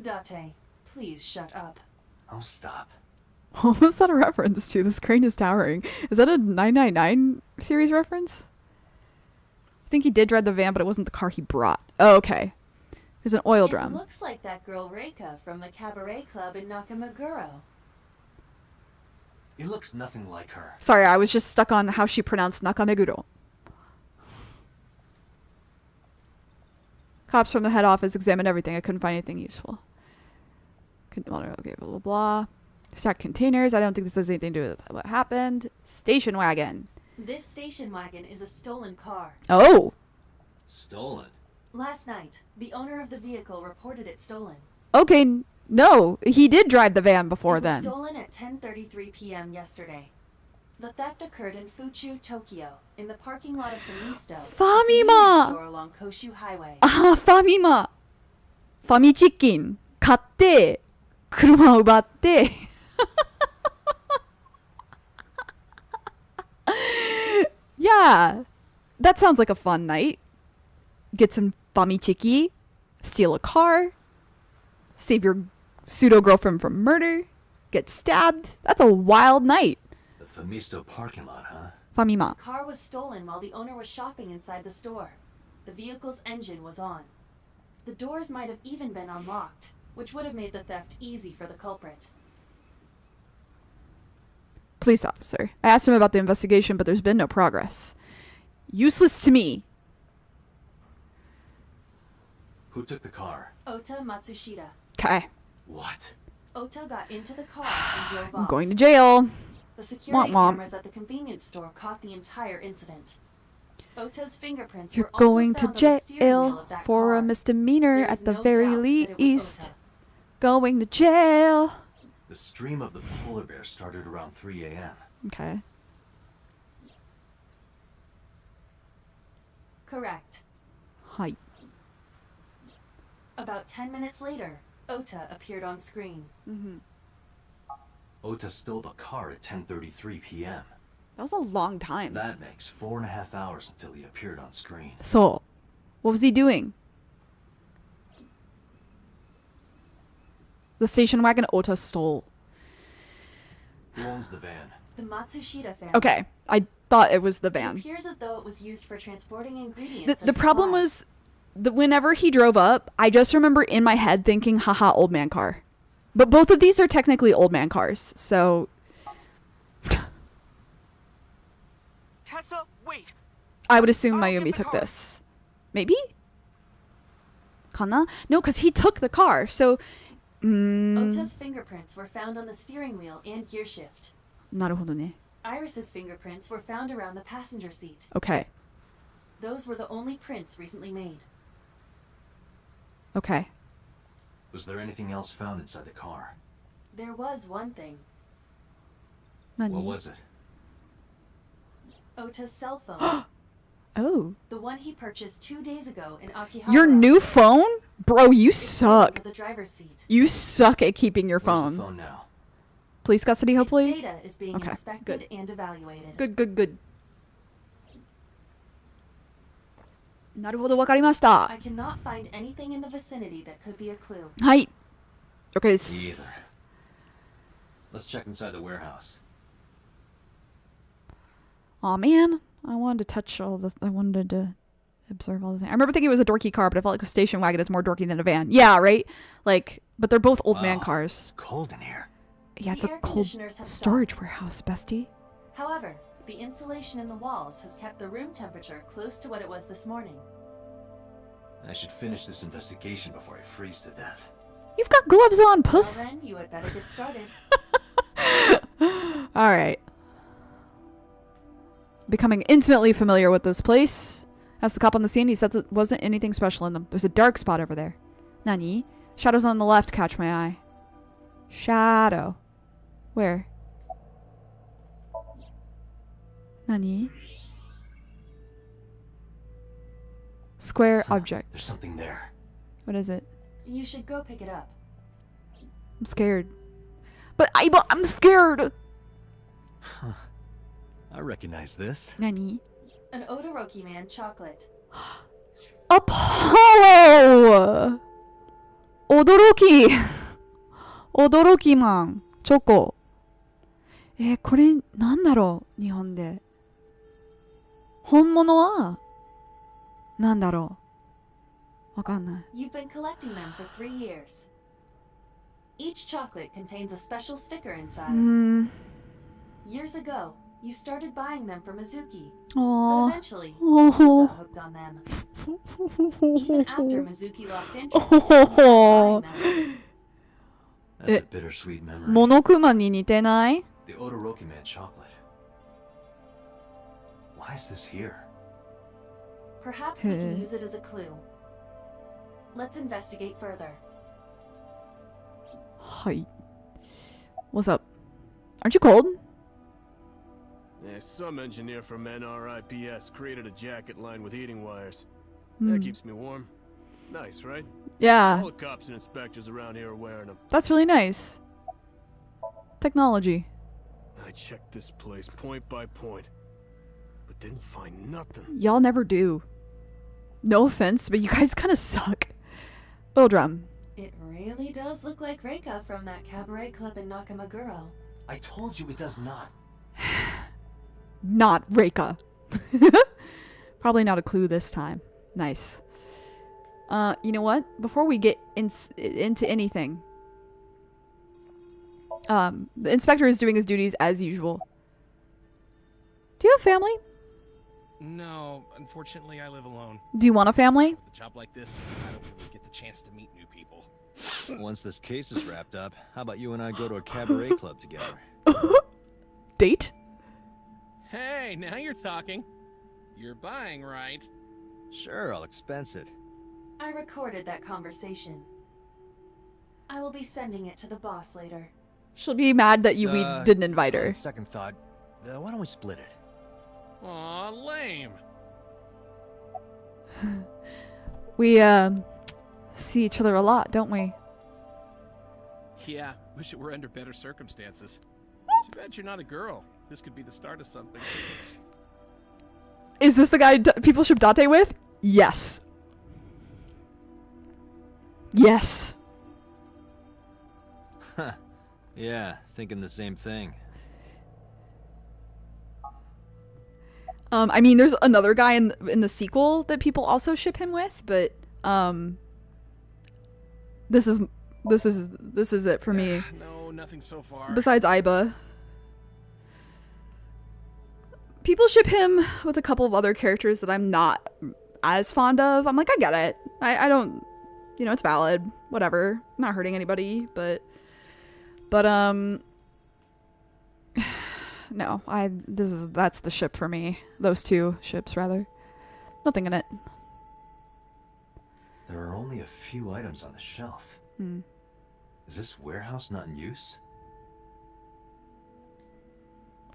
Date, please shut up. Oh, stop. What was that a reference to? This crane is towering. Is that a 999 series reference? I think he did drive the van, but it wasn't the car he brought. Oh, okay. There's an oil It drum. looks like that girl Reika from the cabaret club in Nakamaguro. It looks nothing like her. Sorry, I was just stuck on how she pronounced Nakameguro. Cops from the head office examined everything. I couldn't find anything useful. Okay, blah, blah, blah. Stacked containers. I don't think this has anything to do with what happened. Station wagon. This station wagon is a stolen car. Oh, Stolen. Last night, the owner of the vehicle reported it stolen. okay. No, he did drive the van before It was then. stolen at 10:33 p.m. yesterday. The theft occurred in Fuchu, Tokyo, in the parking lot of Famisto, a Famima! convenience store along Koshu Highway. あー、ファミマ。ファミチキン。買って、車を奪って。Yeah, that sounds like a fun night. Get some famichiki, steal a car, save your pseudo-girlfriend from murder, get stabbed. That's a wild night. The Famisto parking lot, huh? Famima. The car was stolen while the owner was shopping inside the store. The vehicle's engine was on. The doors might have even been unlocked, which would have made the theft easy for the culprit. Police officer. I asked him about the investigation, but there's been no progress. Useless to me. Who took the car? Ota Matsushita. Okay. What? Ota got into the car and drove I'm off. going to jail. The security Womp womp. cameras at the convenience store caught the entire incident. Ota's fingerprints You're were also going to found on the steering wheel jail of that for a car. misdemeanor There at is the no very doubt that it was least. Ota. Going to jail. The stream of the polar bear started around 3 a.m. Okay. Correct. Hi. About 10 minutes later, Ota appeared on screen. Ota stole the car at 10:33 p.m. That was a long time. That makes 4.5 hours until he appeared on screen. So, what was he doing? The station wagon Ota stole. Who owns the van? The Matsushita family. Okay, I thought it was the It van. appears as though it was used for transporting ingredients. The and problem supplies. was, whenever he drove up, I just remember in my head thinking, haha, old man car. But both of these are technically old man cars, so Tessa, wait! I would assume I'll get Mayumi the took car. this. Maybe? Kana? No, because he took the car, so... Ota's fingerprints were found on the steering wheel and gear shift. なるほどね. Iris's fingerprints were found around the passenger seat. Okay. Those were the only prints recently made. Okay. Was there anything else found inside the car? There was one thing. What 何? was it? Ota's cell phone. Oh. The one he purchased 2 days ago in Akihabara. Your new phone? Bro, you It's sitting suck. under the driver's seat. You suck at keeping your Where's phone. the phone now? Police custody, hopefully? Its data is being Okay, inspected good. and evaluated. Good. なるほど、わかりました。 I cannot find anything in the vicinity that could be a clue. はい。Okay. Me either. Let's check inside the warehouse. Aw, man. I wanted to I wanted to observe all the things. I remember thinking it was a dorky car, but I felt like a station wagon is more dorky than a van. Yeah, right? Like, but they're both old man Wow, cars. It's cold in here. Yeah, it's The a air cold conditioners have storage stopped. warehouse, bestie. However, the insulation in the walls has kept the room temperature close to what it was this morning. I should finish this investigation before I freeze to death. You've got gloves on, Well puss. then, you had better get started. Alright. Becoming intimately familiar with this place. Asked the cop on the scene, he said there wasn't anything special in them. There's a dark spot over there. Nani? Shadows on the left catch my eye. Shadow. Where? Nani? Square object. There's something there. What is it? You should go pick it up. I'm scared. But I'm scared! I recognize this. Nani? An Odoroki Man chocolate. Apollo! Odoroki! Odoroki man. Choco. これなんだろう日本で。本物はなんだろうわかんない。 You've been collecting them for 3 years. Each chocolate contains a special sticker inside. Years ago, you started buying them from Mizuki, but あ eventually, you got hooked on them. Even after Mizuki lost interest, you kept buying them. That's a bittersweet memory. モノクマに似てない The Odoroki Man chocolate. Why is this here? Perhaps we can use it as a clue. Let's investigate further. はい。What's up? Aren't you cold? Yeah, some engineer from NRIPS created a jacket lined with heating wires. That keeps me warm. Nice, right? Yeah, All the cops and inspectors around here are wearing them. that's really nice. Technology. I checked this place point by point, but didn't find nothing. Y'all never do. No offense, but you guys kind of suck. Oil drum. It really does look like Reika from that cabaret club in Nakamaguro. I told you it does not. Not Reika. Probably not a clue this time. Nice. You know what? Before we get into anything, the inspector is doing his duties as usual. Do you have family? No, unfortunately, I live alone. Do you want a family? With a job like this, I don't really get the chance to meet new people. Once this case is wrapped up, how about you and I go to a cabaret club together? Date? Hey, now you're talking. You're buying, right? Sure, I'll expense it. I recorded that conversation. I will be sending it to the boss later. She'll be mad that we didn't invite her. On second thought, why don't we split it? Aw, lame. We see each other a lot, don't we? Yeah, wish it were under better circumstances. Too bad you're not a girl. This could be the start of something. Is this the guy people ship Date with? Yes. Yes. Huh. Yeah, thinking the same thing. I mean, there's another guy in the sequel that people also ship him with, but this is it for me. No, nothing so far. Besides Aiba. People ship him with a couple of other characters that I'm not as fond of. I'm like, I get it. I don't, it's valid. Whatever. I'm not hurting anybody, but no, that's the ship for me. Those two ships, rather. Nothing in it. There are only a few items on the shelf. Is this warehouse not in use?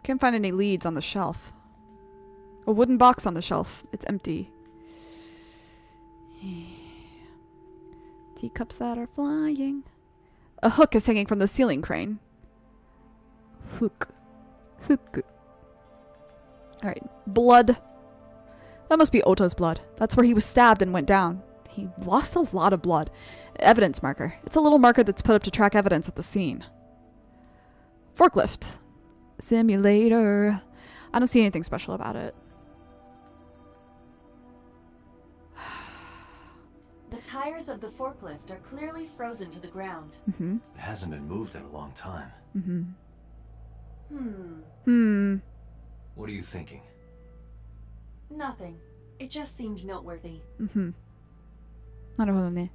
Can't find any leads on the shelf. A wooden box on the shelf. It's empty. Teacups that are flying. A hook is hanging from the ceiling crane. Hook. Alright. Blood. That must be Ota's blood. That's where he was stabbed and went down. He lost a lot of blood. Evidence marker. It's a little marker that's put up to track evidence at the scene. Forklift. Simulator. I don't see anything special about it. The tires of the forklift are clearly frozen to the ground. Mm-hmm. It hasn't been moved in a long time. Mm-hmm. What are you thinking? Nothing. It just seemed noteworthy. Mm-hmm. なるほどね.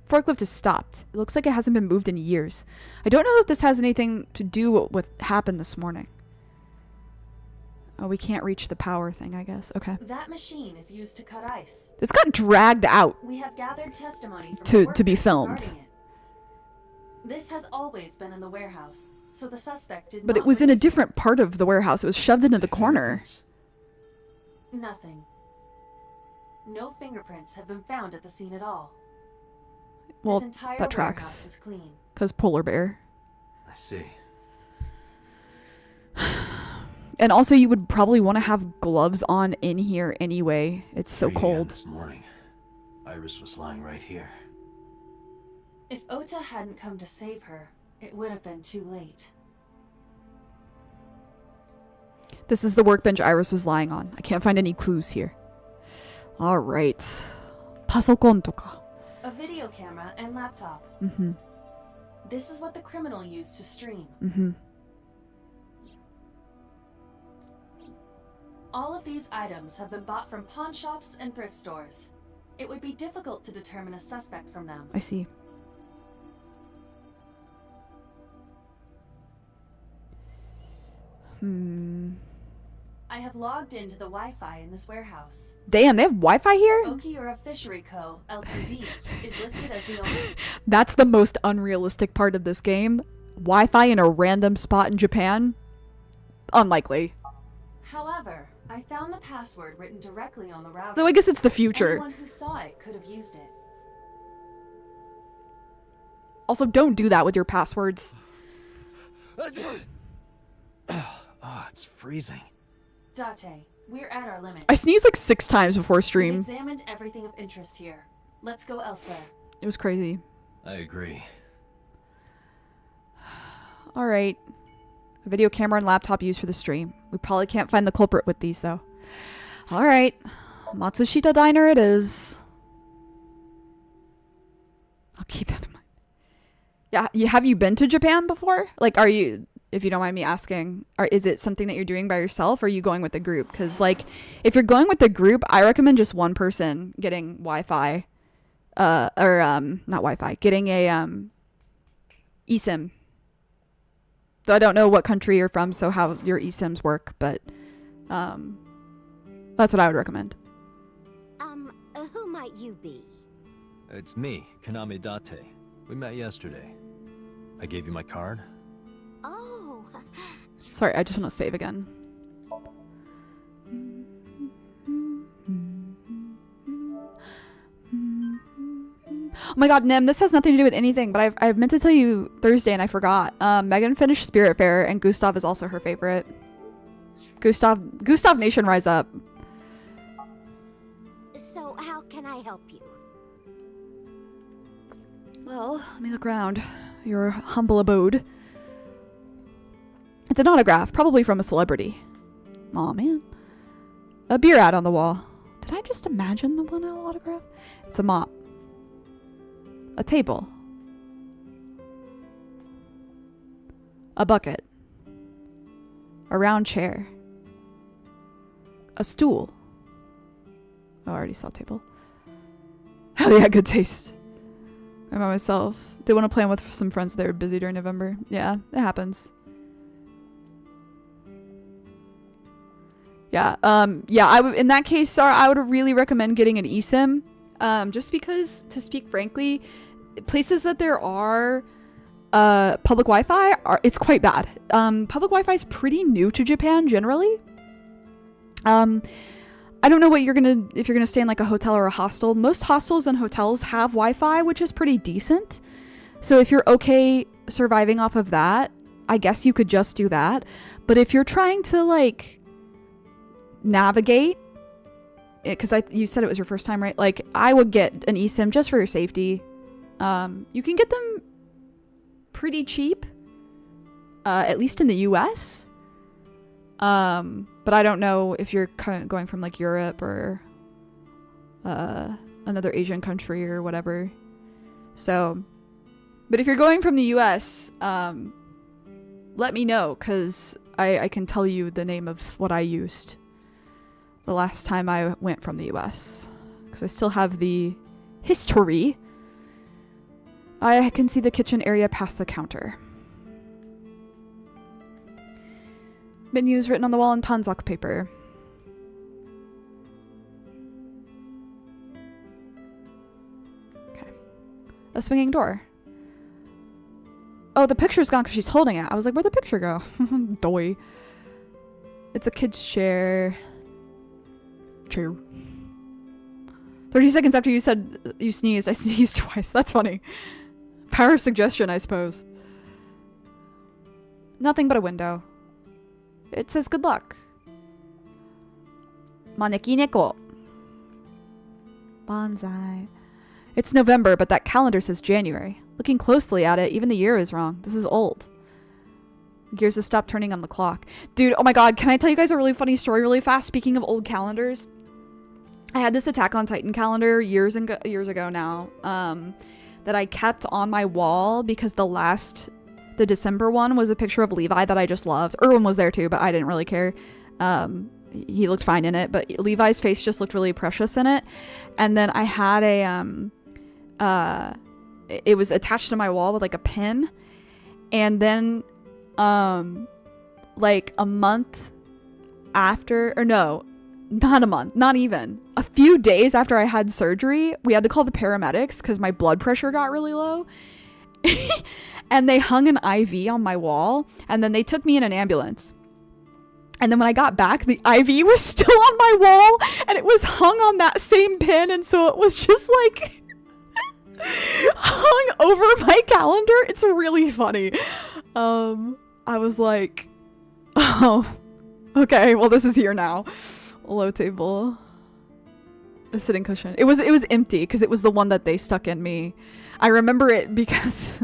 Forklift is stopped. It looks like it hasn't been moved in years. I don't know if this has anything to do with what happened this morning. Oh, we can't reach the power thing, I guess. Okay. That machine is used to cut ice. This got dragged out We have gathered testimony from to be workers filmed. regarding it. This has always been in the warehouse, so the suspect did But not it was in a leave. different part of the warehouse. It was shoved into the corner. Fingerprints? Nothing. No fingerprints have been found at the scene at all. Well, this entire that warehouse tracks. is clean. Because polar bear. I see. And also, you would probably want to have gloves on in here anyway. It's so 3 a.m. cold. This morning, Iris was lying right here. If Ota hadn't come to save her, it would have been too late. This is the workbench Iris was lying on. I can't find any clues here. Alright. Pasokon toka. A video camera and laptop. Mm-hmm. This is what the criminal used to stream. Mm-hmm. All of these items have been bought from pawn shops and thrift stores. It would be difficult to determine a suspect from them. I see. I have logged into the Wi-Fi in this warehouse. Damn, they have Wi-Fi here? Okiura Fishery Co. Ltd. is listed as the owner. That's the most unrealistic part of this game. Wi-Fi in a random spot in Japan? Unlikely. However, I found the password written directly on the router. Though I guess it's the future. Anyone who saw it could have used it. Also, don't do that with your passwords. Oh, it's freezing. Date, we're at our limit. I sneezed like 6 times before We've stream. examined everything of interest here. Let's go elsewhere. It was crazy. I agree. Alright. A video camera and laptop used for the stream. We probably can't find the culprit with these, though. Alright. Matsushita Diner it is. I'll keep that in mind. Yeah, have you been to Japan before? Like, are you, if you don't mind me asking, is it something that you're doing by yourself, or are you going with a group? Because, like, if you're going with a group, I recommend just one person getting Wi-Fi. Not Wi-Fi. Getting a, eSIM. Though I don't know what country you're from, so how your eSIMs work, but a That's what I would recommend. Who might you be? It's me, Kaname Date. We met yesterday. I gave you my card? Oh. Sorry, I just want to save again. Oh my god, Nim, this has nothing to do with anything, but I meant to tell you Thursday and I forgot. Megan finished Spirit Fair and Gustav is also her favorite. Gustav Nation, rise up. So how can I help you? Well, let me look around your humble abode. It's an autograph, probably from a celebrity. Aw, man. A beer ad on the wall. Did I just imagine the one autograph? It's a mop. A table. A bucket. A round chair. A stool. Oh, I already saw table. Hell yeah, good taste. I'm by myself. Did want to plan with some friends that were busy during November. Yeah, it happens. Yeah, in that case, Sarah, I would really recommend getting an eSIM. Just because, to speak frankly, places that there are public Wi-Fi, it's quite bad. Public Wi-Fi is pretty new to Japan generally. I don't know what if you're gonna stay in like a hotel or a hostel. Most hostels and hotels have Wi-Fi, which is pretty decent. So if you're okay surviving off of that, I guess you could just do that. But if you're trying to like navigate, because you said it was your first time, right? Like, I would get an eSIM just for your safety. You can get them pretty cheap, at least in the US. But I don't know if you're going from like Europe or another Asian country or whatever. So, but if you're going from the US, let me know, because I can tell you the name of what I used the last time I went from the US, because I still have the history. I can see the kitchen area past the counter. Menus written on the wall in Tanzak paper. Okay. A swinging door. Oh, the picture's gone because she's holding it. I was like, where'd the picture go? Doy. It's a kid's chair. 30 seconds after you said you sneezed, I sneezed twice. That's funny. Power of suggestion, I suppose. Nothing but a window. It says good luck. Maneki neko. Bonsai. It's November, but that calendar says January. Looking closely at it, even the year is wrong. This is old. Gears have stopped turning on the clock. Dude, oh my god, can I tell you guys a really funny story really fast? Speaking of old calendars. I had this Attack on Titan calendar years ago now, that I kept on my wall because the December one was a picture of Levi that I just loved. Erwin was there too, but I didn't really care. He looked fine in it, but Levi's face just looked really precious in it. And then I had it was attached to my wall with like a pin. And then, like a month after, or no, not a month, not even. A few days after I had surgery, we had to call the paramedics because my blood pressure got really low. And they hung an IV on my wall, and then they took me in an ambulance. And then when I got back, the IV was still on my wall, and it was hung on that same pin, and so it was just like hung over my calendar. It's really funny. I was like, oh, okay, well, this is here now. Low table. A sitting cushion. It was empty because it was the one that they stuck in me. I remember it because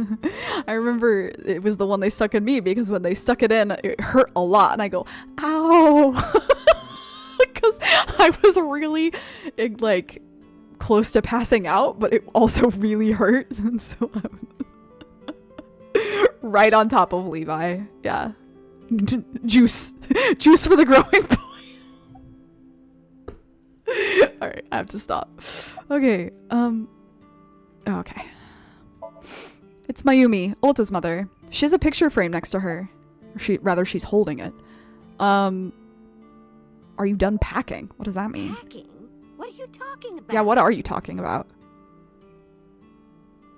I remember it was the one they stuck in me because when they stuck it in, it hurt a lot, and I go, ow, because I was really like close to passing out, but it also really hurt, and so I'm right on top of Levi. Yeah, juice for the growing boy. All right, I have to stop. Okay. Okay. It's Mayumi, Ulta's mother. She has a picture frame next to her. Or she's holding it. Are you done packing? What does that mean? Packing? What are you talking about? Yeah, what are you talking about?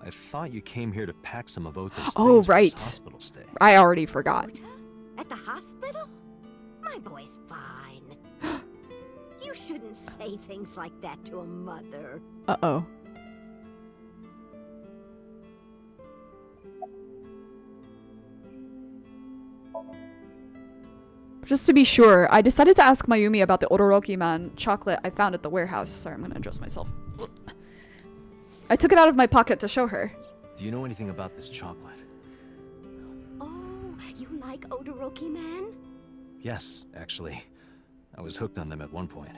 I thought you came here to pack some of Ota's Oh, things for his right. hospital stay. I already forgot. Ota? At the hospital? My boy's fine. You shouldn't say things like that to a mother. Uh-oh. Just to be sure, I decided to ask Mayumi about the Odoroki Man chocolate I found at the warehouse. Sorry, I'm gonna adjust myself. I took it out of my pocket to show her. Do you know anything about this chocolate? Oh, you like Odoroki Man? Yes, actually. I was hooked on them at one point.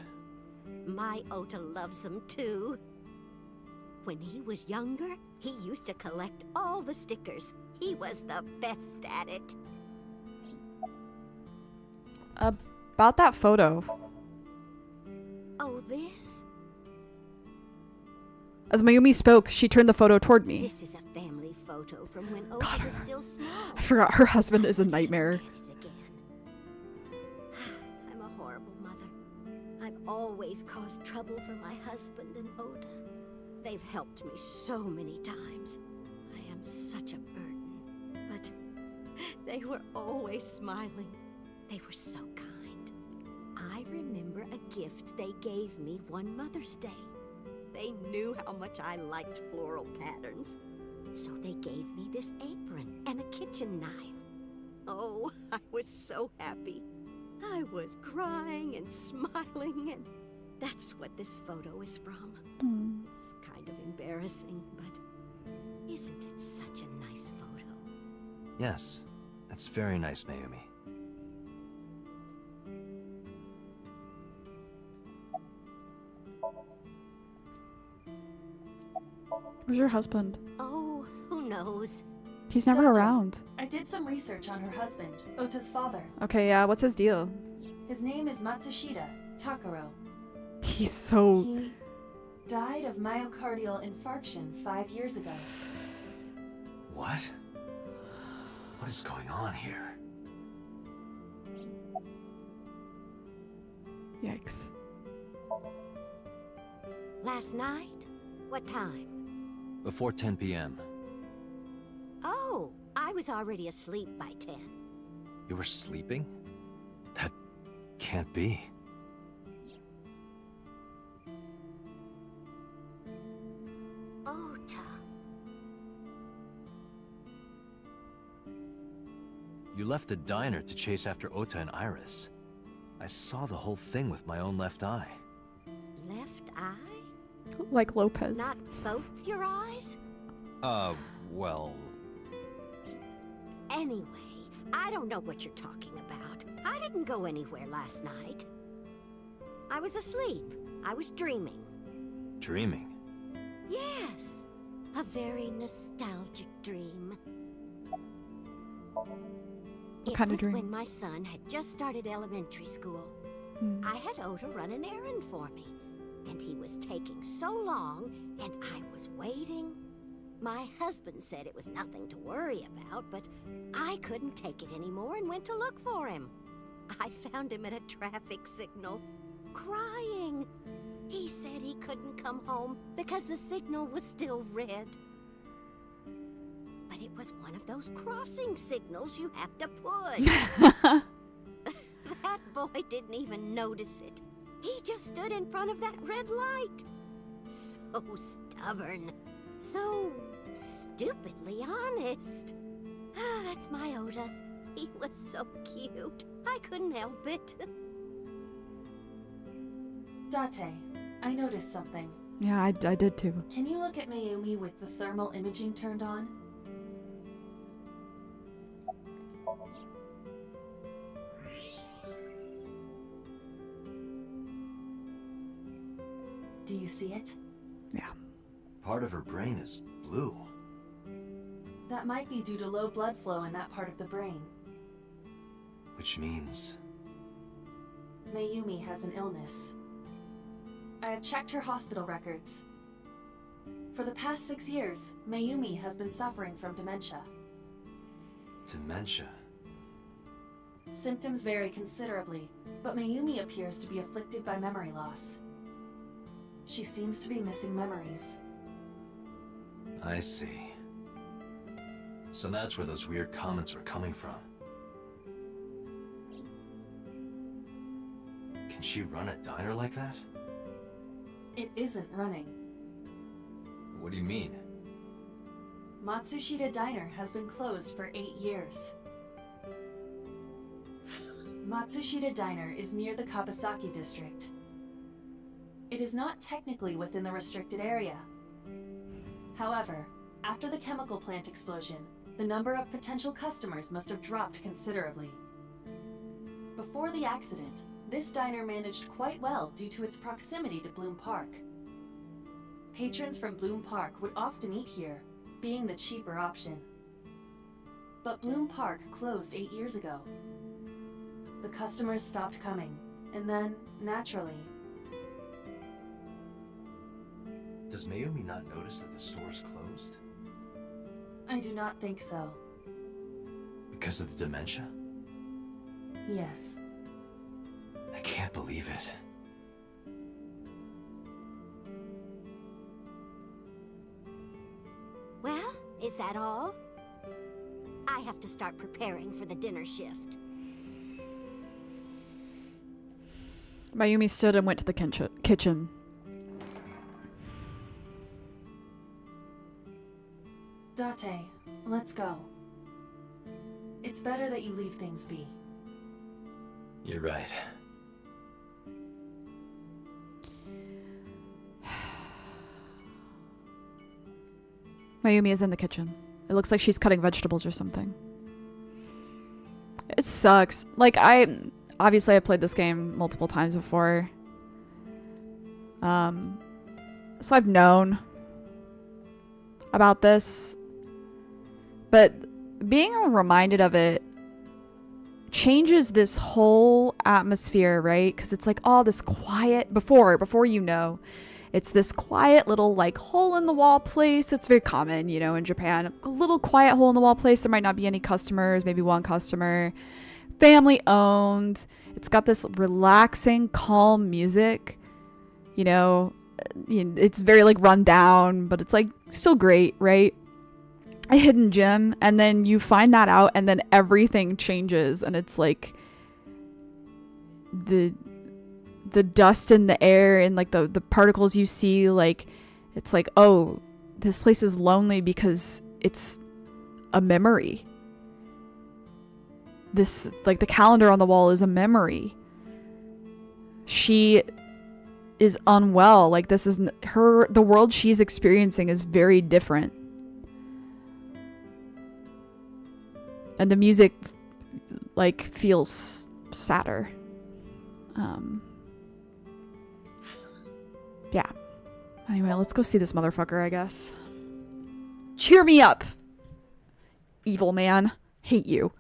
My Ota loves them too. When he was younger, he used to collect all the stickers. He was the best at it. About that photo. Oh, this? As Mayumi spoke, she turned the photo toward me. This is a family photo from when Ota was still small. I forgot her husband is a nightmare. Look at it again. I'm a horrible mother. I've always caused trouble for my husband and Ota. They've helped me so many times. I am such a burden. But they were always smiling. They were so kind. I remember a gift they gave me one Mother's Day. They knew how much I liked floral patterns. So they gave me this apron and a kitchen knife. Oh, I was so happy. I was crying and smiling, and that's what this photo is from. It's kind of embarrassing, but isn't it such a nice photo? Yes, it's very nice, Mayumi. Where's your husband? Oh, who knows? He's never Gotcha. around. I did some research on her husband, Ota's father. Okay, yeah, what's his deal? His name is Matsushita Takaro. He's so... He died of myocardial infarction 5 years ago. What? What is going on here? Yikes. Last night? What time? Before 10 p.m. Oh, I was already asleep by 10. You were sleeping? That can't be. Ota. You left the diner to chase after Ota and Iris. I saw the whole thing with my own left eye. Left eye? Like Lopez. Not both your eyes? Well... Anyway, I don't know what you're talking about. I didn't go anywhere last night. I was asleep. I was dreaming. Dreaming? Yes, a very nostalgic dream. What kind of It was dream? when my son had just started elementary school. I had Ota run an errand for me, and he was taking so long, and I was waiting. My husband said it was nothing to worry about, but I couldn't take it anymore and went to look for him. I found him at a traffic signal, crying. He said he couldn't come home because the signal was still red. But it was one of those crossing signals you have to push. That boy didn't even notice it. He just stood in front of that red light. So stubborn. So stupidly honest. Ah, that's my Ota. He was so cute. I couldn't help it. Date, I noticed something. Yeah, I did too. Can you look at Mayumi with the thermal imaging turned on? Do you see it? Yeah. Part of her brain is blue. That might be due to low blood flow in that part of the brain. Which means... Mayumi has an illness. I have checked her hospital records. For the past 6 years, Mayumi has been suffering from dementia. dementia. Symptoms vary considerably, but Mayumi appears to be afflicted by memory loss. She seems to be missing memories. I see. So that's where those weird comments were coming from. Can she run a diner like that? It isn't running. What do you mean? Matsushita Diner has been closed for 8 years. Matsushita Diner is near the Kabasaki district. It is not technically within the restricted area. However, after the chemical plant explosion, the number of potential customers must have dropped considerably. Before the accident, this diner managed quite well due to its proximity to Bloom Park. Patrons from Bloom Park would often eat here, being the cheaper option. But Bloom Park closed 8 years ago. The customers stopped coming, and then, naturally... Does Mayumi not notice that the store's closed? I do not think so. Because of the dementia? Yes. I can't believe it. Well, is that all? I have to start preparing for the dinner shift. Mayumi stood and went to the kitchen. Date, let's go. It's better that you leave things be. You're right. Mayumi is in the kitchen. It looks like she's cutting vegetables or something. It sucks. Like, obviously I played this game multiple times before. So I've known about this. But being reminded of it changes this whole atmosphere, right? Because it's like, oh, this quiet, before you know, it's this quiet little like hole in the wall place. It's very common, you know, in Japan. A little quiet hole in the wall place. There might not be any customers, maybe one customer. Family owned. It's got this relaxing, calm music. You know, it's very like run down, but it's like still great, right? A hidden gem, and then you find that out, and then everything changes, and it's like the dust in the air and like the particles you see, like it's like, oh, this place is lonely because it's a memory. This, like, the calendar on the wall is a memory. She is unwell. Like, this is the world she's experiencing is very different. And the music, like, feels sadder. Yeah. Anyway, let's go see this motherfucker, I guess. Cheer me up! Evil man. Hate you.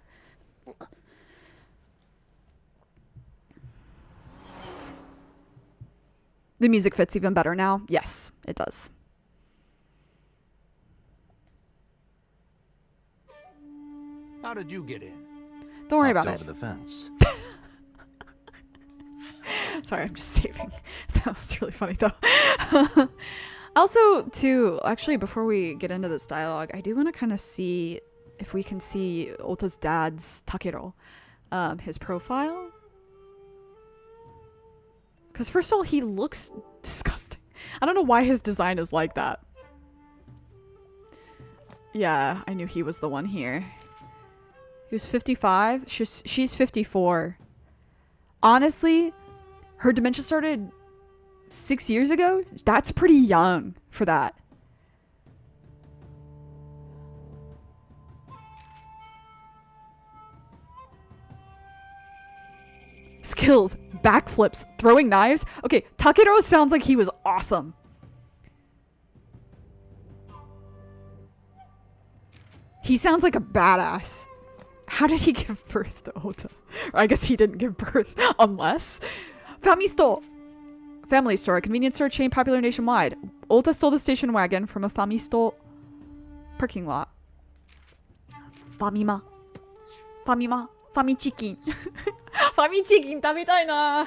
The music fits even better now. Yes, it does. How did you get in? Don't worry about Over it. the fence. Sorry, I'm just saving. That was really funny, though. Also, too, actually, before we get into this dialogue, I do want to kind of see if we can see Ota's dad's, Takero, his profile. Because first of all, he looks disgusting. I don't know why his design is like that. Yeah, I knew he was the one here. He was 55. She's 54. Honestly, her dementia started 6 years ago. That's pretty young for that. Skills, backflips, throwing knives. Okay, Takero sounds like he was awesome. He sounds like a badass. How did he give birth to Ota? Or I guess he didn't give birth, unless. Famisto! Family store, a convenience store chain popular nationwide. Ota stole the station wagon from a Famisto parking lot. Famima. Famima. ファミチキン。ファミチキン食べたいな。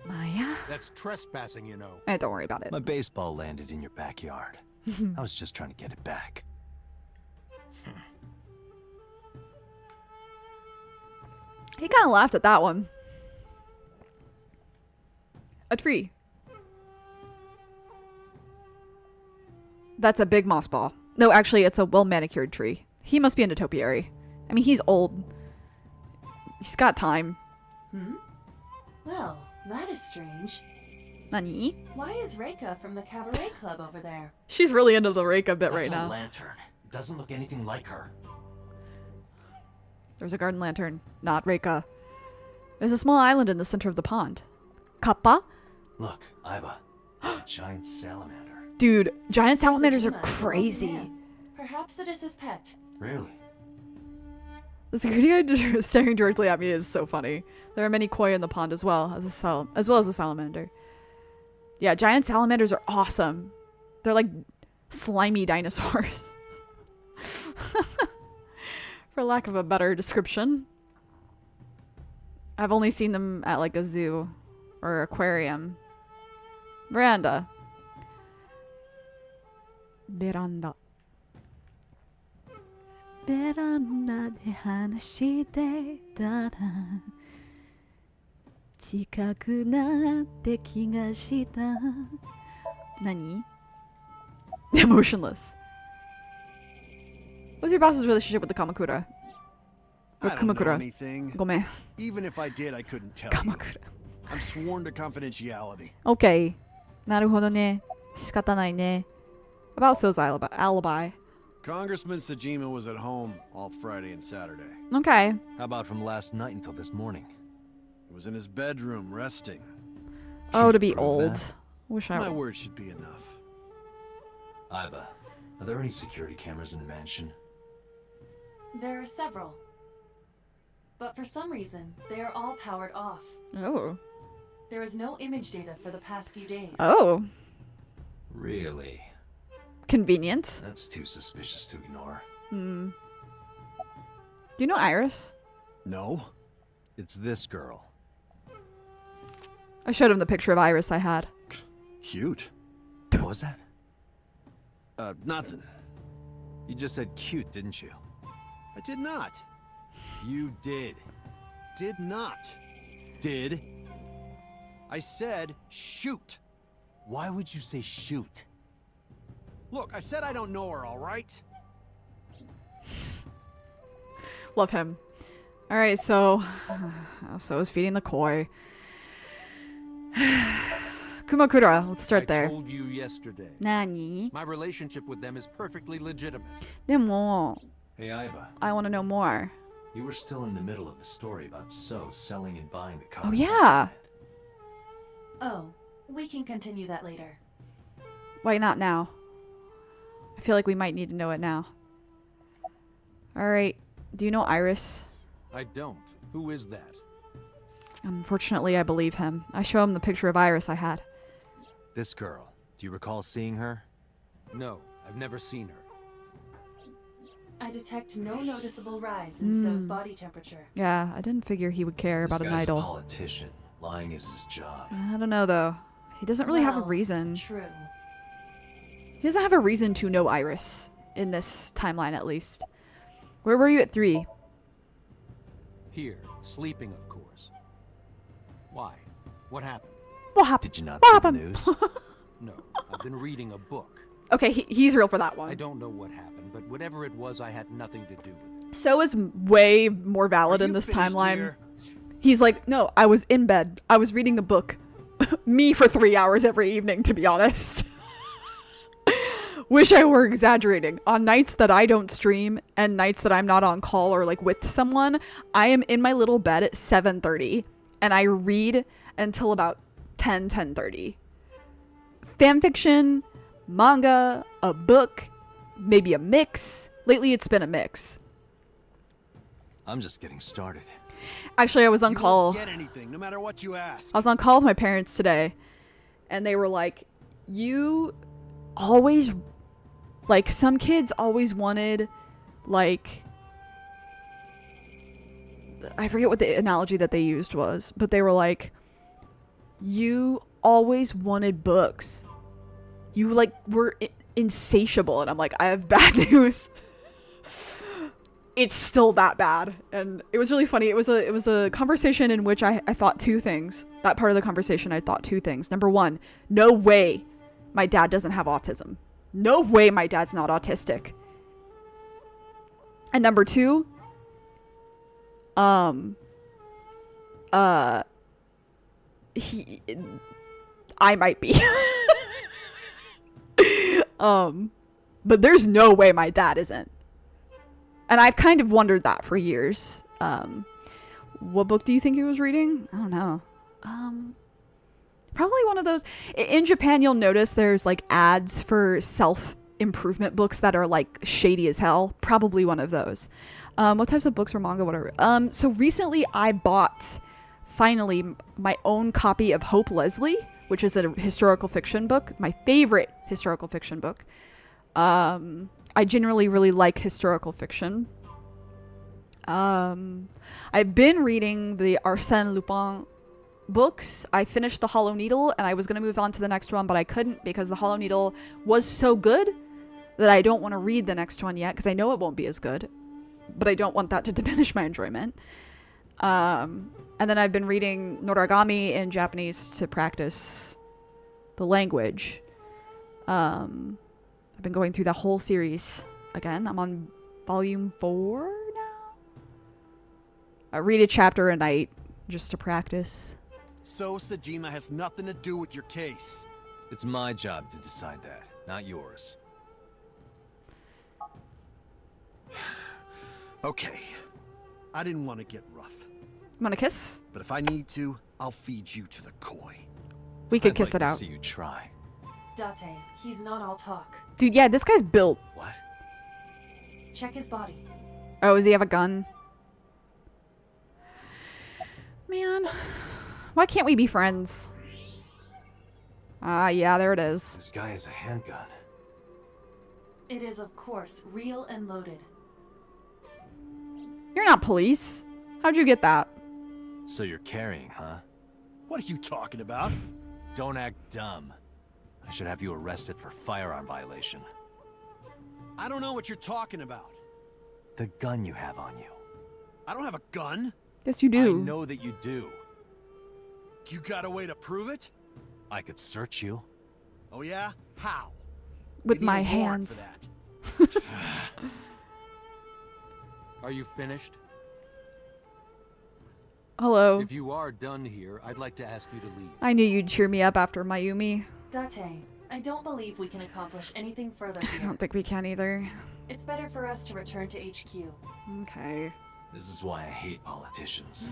Maya? That's trespassing, you know. Don't worry about it. My baseball landed in your backyard. I was just trying to get it back. He kind of laughed at that one. A tree. That's a big moss ball. No, actually, it's a well-manicured tree. He must be in a topiary. I mean, he's old. He's got time. Well, that is strange. Nani? Why is Reika from the cabaret club over there? She's really into the Reika bit right That's now. a lantern. It doesn't look anything like her. There's a garden lantern, not Reika. There's a small island in the center of the pond. Kappa? Look, Iba. A giant salamander. Dude, giant salamanders are Susujima, crazy. man. Perhaps it is his pet. Really? The security guard staring directly at me is so funny. There are many koi in the pond as well as a salamander. Yeah, giant salamanders are awesome. They're like slimy dinosaurs. For lack of a better description. I've only seen them at like a zoo or aquarium. Veranda. Veranda. Veranda de hanashite tara chikaku natte kiga shita. Nani? Emotionless. What's your boss's relationship with the Kamakura? Or I don't know Kumakura? anything. Gomen. Even if I did, I couldn't tell Kamakura. you. I'm sworn to confidentiality. Okay. なるほどね。仕方ないね. About So's alibi. Congressman Sajima was at home all Friday and Saturday. Okay. How about from last night until this morning? He was in his bedroom resting. Oh, to be Prove old. that? Wish I My were. word should be enough. Iba, are there any security cameras in the mansion? There are several. But for some reason, they are all powered off. Oh. There is no image data for the past few days. Oh. Really? Convenient. That's too suspicious to ignore. Do you know Iris? No? It's this girl. I showed him the picture of Iris I had. Cute. What was that? Nothing. You just said cute, didn't you? I did not. You did. Did not. Did? I said shoot. Why would you say shoot? Look, I said I don't know her, all right? Love him. Alright, so... So is feeding the koi. Kumakura, let's start there. I told you yesterday. Nani? My relationship with them is perfectly legitimate. でも, Hey, Iba. I want to know more. You were still in the middle of the story about So selling and buying the car. Oh, yeah. Oh, we can continue that later. Why not now? I feel like we might need to know it now. Alright, do you know Iris? I don't. Who is that? Unfortunately, I believe him. I show him the picture of Iris I had. This girl. Do you recall seeing her? No, I've never seen her. I detect no noticeable rise in So's body temperature. Yeah, I didn't figure he would care about This an guy's idol. a politician. Lying is his job. I don't know, though. He doesn't really have a Well, reason. True. He doesn't have a reason to know Iris. In this timeline, at least. Where were you at 3? Here, sleeping, of course. Why? What happened? What happened? Did you not What see the happened? news? No, I've been reading a book. Okay, he's real for that one. I don't know what happened, but whatever it was, I had nothing to do with it. So is way more valid Are in you this finished timeline. here? He's like, no, I was in bed. I was reading a book. Me for 3 hours every evening, to be honest. Wish I were exaggerating. On nights that I don't stream and nights that I'm not on call or like with someone, I am in my little bed at 7:30 and I read until about 10:30. Fanfiction, manga, a book, maybe a mix. Lately it's been a mix. I'm just getting started. Actually, I was on You call. won't get anything, no matter what you ask. I was on call with my parents today, and they were like, you always, like, some kids always wanted like, I forget what the analogy that they used was, but they were like, you always wanted books. You like were insatiable. And I'm like, I have bad news. It's still that bad. And it was really funny. It was a conversation in which I thought two things. That part of the conversation, I thought two things. Number one, no way my dad doesn't have autism. No way my dad's not autistic. And number two, I might be. But there's no way my dad isn't. And I've kind of wondered that for years. What book do you think he was reading? I don't know. Probably one of those. In Japan, you'll notice there's like ads for self-improvement books that are like shady as hell. Probably one of those. What types of books or manga, whatever. So recently I bought, finally, my own copy of Hope Leslie, which is a historical fiction book. My favorite historical fiction book. I generally really like historical fiction. I've been reading the Arsène Lupin books. I finished The Hollow Needle and I was going to move on to the next one, but I couldn't because The Hollow Needle was so good that I don't want to read the next one yet because I know it won't be as good, but I don't want that to diminish my enjoyment. And then I've been reading Noragami in Japanese to practice the language. I've been going through the whole series again. I'm on volume 4 now. I read a chapter a night just to practice. So Sejima has nothing to do with your case. It's my job to decide that, not yours. Okay. I didn't want to get rough. Want a kiss? But if I need to, I'll feed you to the koi. We could kiss it out. I'd like to see you try. Date, he's not all talk. Dude, yeah, this guy's built. What? Check his body. Oh, does he have a gun? Man, why can't we be friends? Ah, yeah, there it is. This guy has a handgun. It is, of course, real and loaded. You're not police. How'd you get that? So you're carrying, huh? What are you talking about? Don't act dumb. I should have you arrested for firearm violation. I don't know what you're talking about. The gun you have on you. I don't have a gun. Yes, you do. I know that you do. You got a way to prove it? I could search you. Oh yeah? How? With You need my a warrant hands. for that. Are you finished? Hello. If you are done here, I'd like to ask you to leave. I knew you'd cheer me up after Mayumi. Date, I don't believe we can accomplish anything further I here. don't think we can either. It's better for us to return to HQ. Okay. This is why I hate politicians.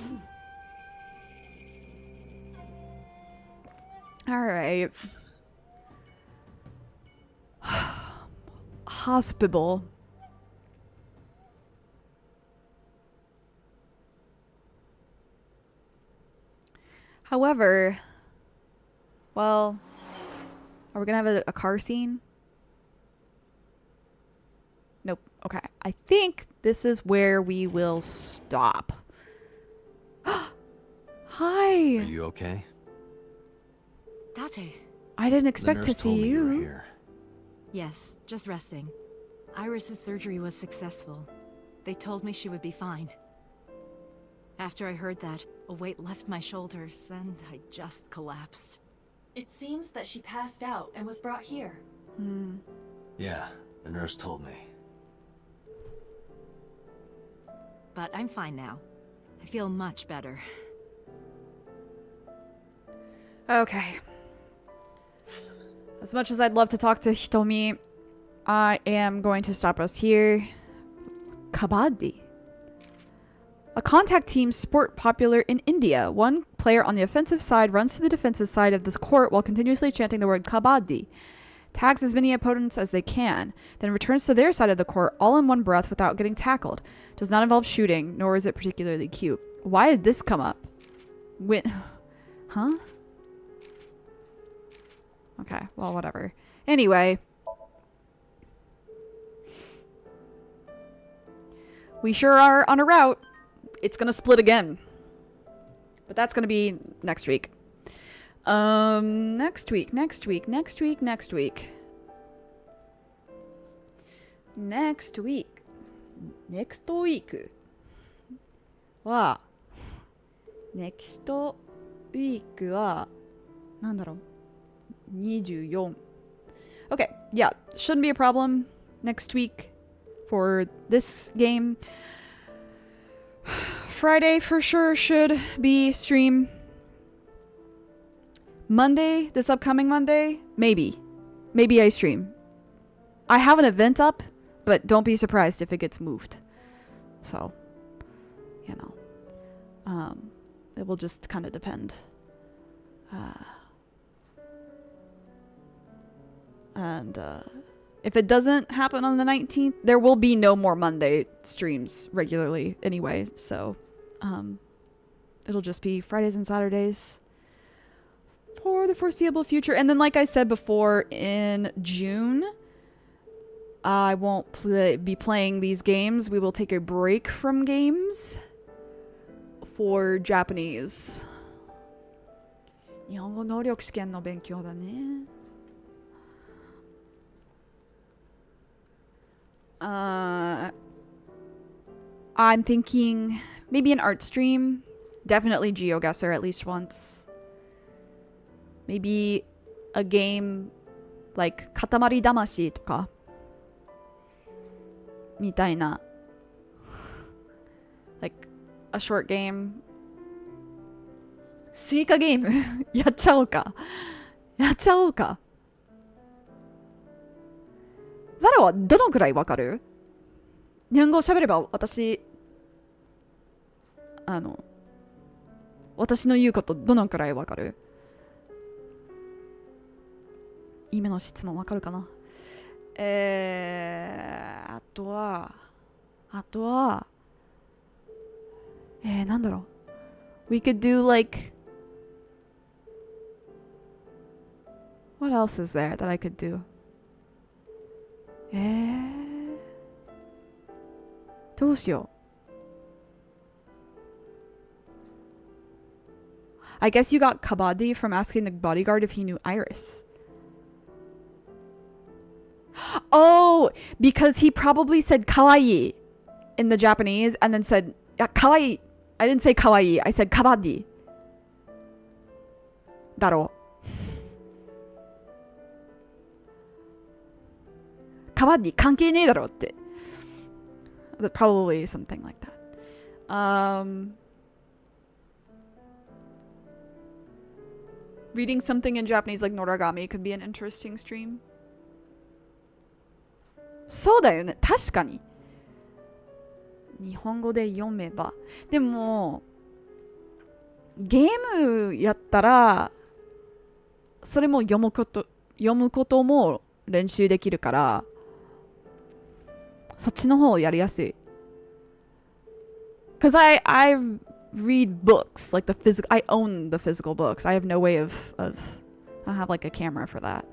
Alright. Hospital. However, well, are we gonna have a car scene? Nope. Okay. I think this is where we will stop. Hi. Are you okay? Date. I didn't expect The to nurse told see me you were you. here. Yes, just resting. Iris's surgery was successful. They told me she would be fine. After I heard that, a weight left my shoulders, and I just collapsed. It seems that she passed out and was brought here. Yeah, the nurse told me. But I'm fine now. I feel much better. Okay. As much as I'd love to talk to Hitomi, I am going to stop us here. Kabaddi. A contact team sport popular in India. One player on the offensive side runs to the defensive side of this court while continuously chanting the word Kabaddi. Tags as many opponents as they can, then returns to their side of the court all in one breath without getting tackled. Does not involve shooting, nor is it particularly cute. Why did this come up? Huh? Okay, well, whatever. Anyway. we sure are on a route. It's gonna split again. But that's gonna be next week. Next weekは next week はなんだろう24 Okay, yeah, shouldn't be a problem next week for this game. Friday for sure should be stream. Monday, this upcoming Monday, maybe I stream. I have an event up, but don't be surprised if it gets moved. So, you know, it will just kind of depend. And if it doesn't happen on the 19th, there will be no more Monday streams regularly anyway. So it'll just be Fridays and Saturdays for the foreseeable future. And then, like I said before, in June, I won't be playing these games. We will take a break from games for Japanese. 日本語能力試験の勉強だね。I'm thinking maybe an art stream. Definitely GeoGuessr at least once. Maybe a game like 塊魂とかみたいな like a short game. スイカゲームやっちゃおうか。ザラはどのくらいわかる？日本語を喋れば私の言うことどのくらいわかる？今の質問わかるかな？あとはなんだろう？ We could do like what else is there that I could do? どうしよう I guess you got Kabaddi from asking the bodyguard if he knew Iris. Oh, because he probably said kawaii in the Japanese and then said kawaii. I didn't say kawaii, I said kabaddi. だろう。カバディ関係ねえだろって。Probably something like that. Reading something in Japanese like Noragami could be an interesting stream. そうだよね。確かに。日本語で読めば。でも、ゲームやったら、それも読むことも練習できるから、そっちの方をやりやすい。Because I read books, like the physical, I own the physical books. I have no way of I don't have like a camera for that.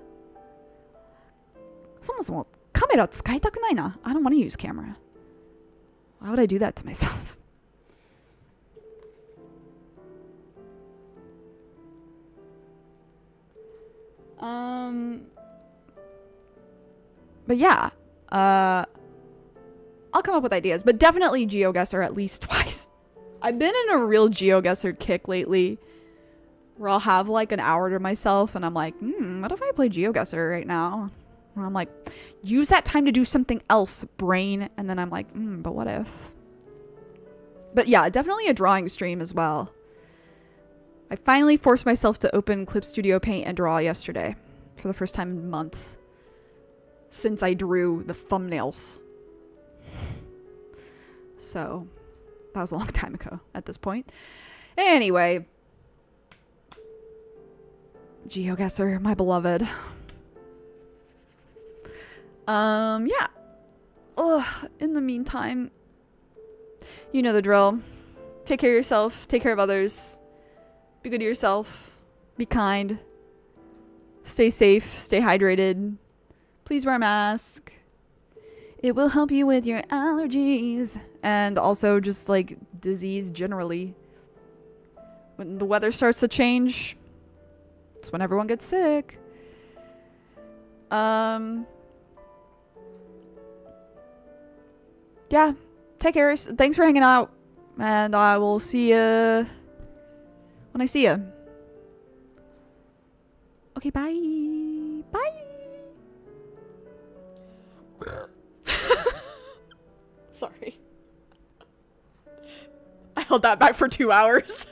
そもそもカメラ使いたくないな。I don't want to use camera. Why would I do that to myself? But yeah, I'll come up with ideas, but definitely GeoGuessr at least twice. I've been in a real GeoGuessr kick lately, where I'll have like an hour to myself, and I'm like, what if I play GeoGuessr right now? And I'm like, use that time to do something else, brain. And then I'm like, but what if? But yeah, definitely a drawing stream as well. I finally forced myself to open Clip Studio Paint and draw yesterday for the first time in months since I drew the thumbnails. So that was a long time ago at this point. Anyway, GeoGuessr, my beloved. Yeah. In the meantime, you know the drill. Take care of yourself, take care of others. Be good to yourself. Be kind. Stay safe, stay hydrated. Please wear a mask. It will help you with your allergies and also just like disease generally. When the weather starts to change, it's when everyone gets sick. Yeah, take care. Thanks for hanging out, and I will see you when I see you. Okay, bye. Bye. Sorry. I held that back for 2 hours.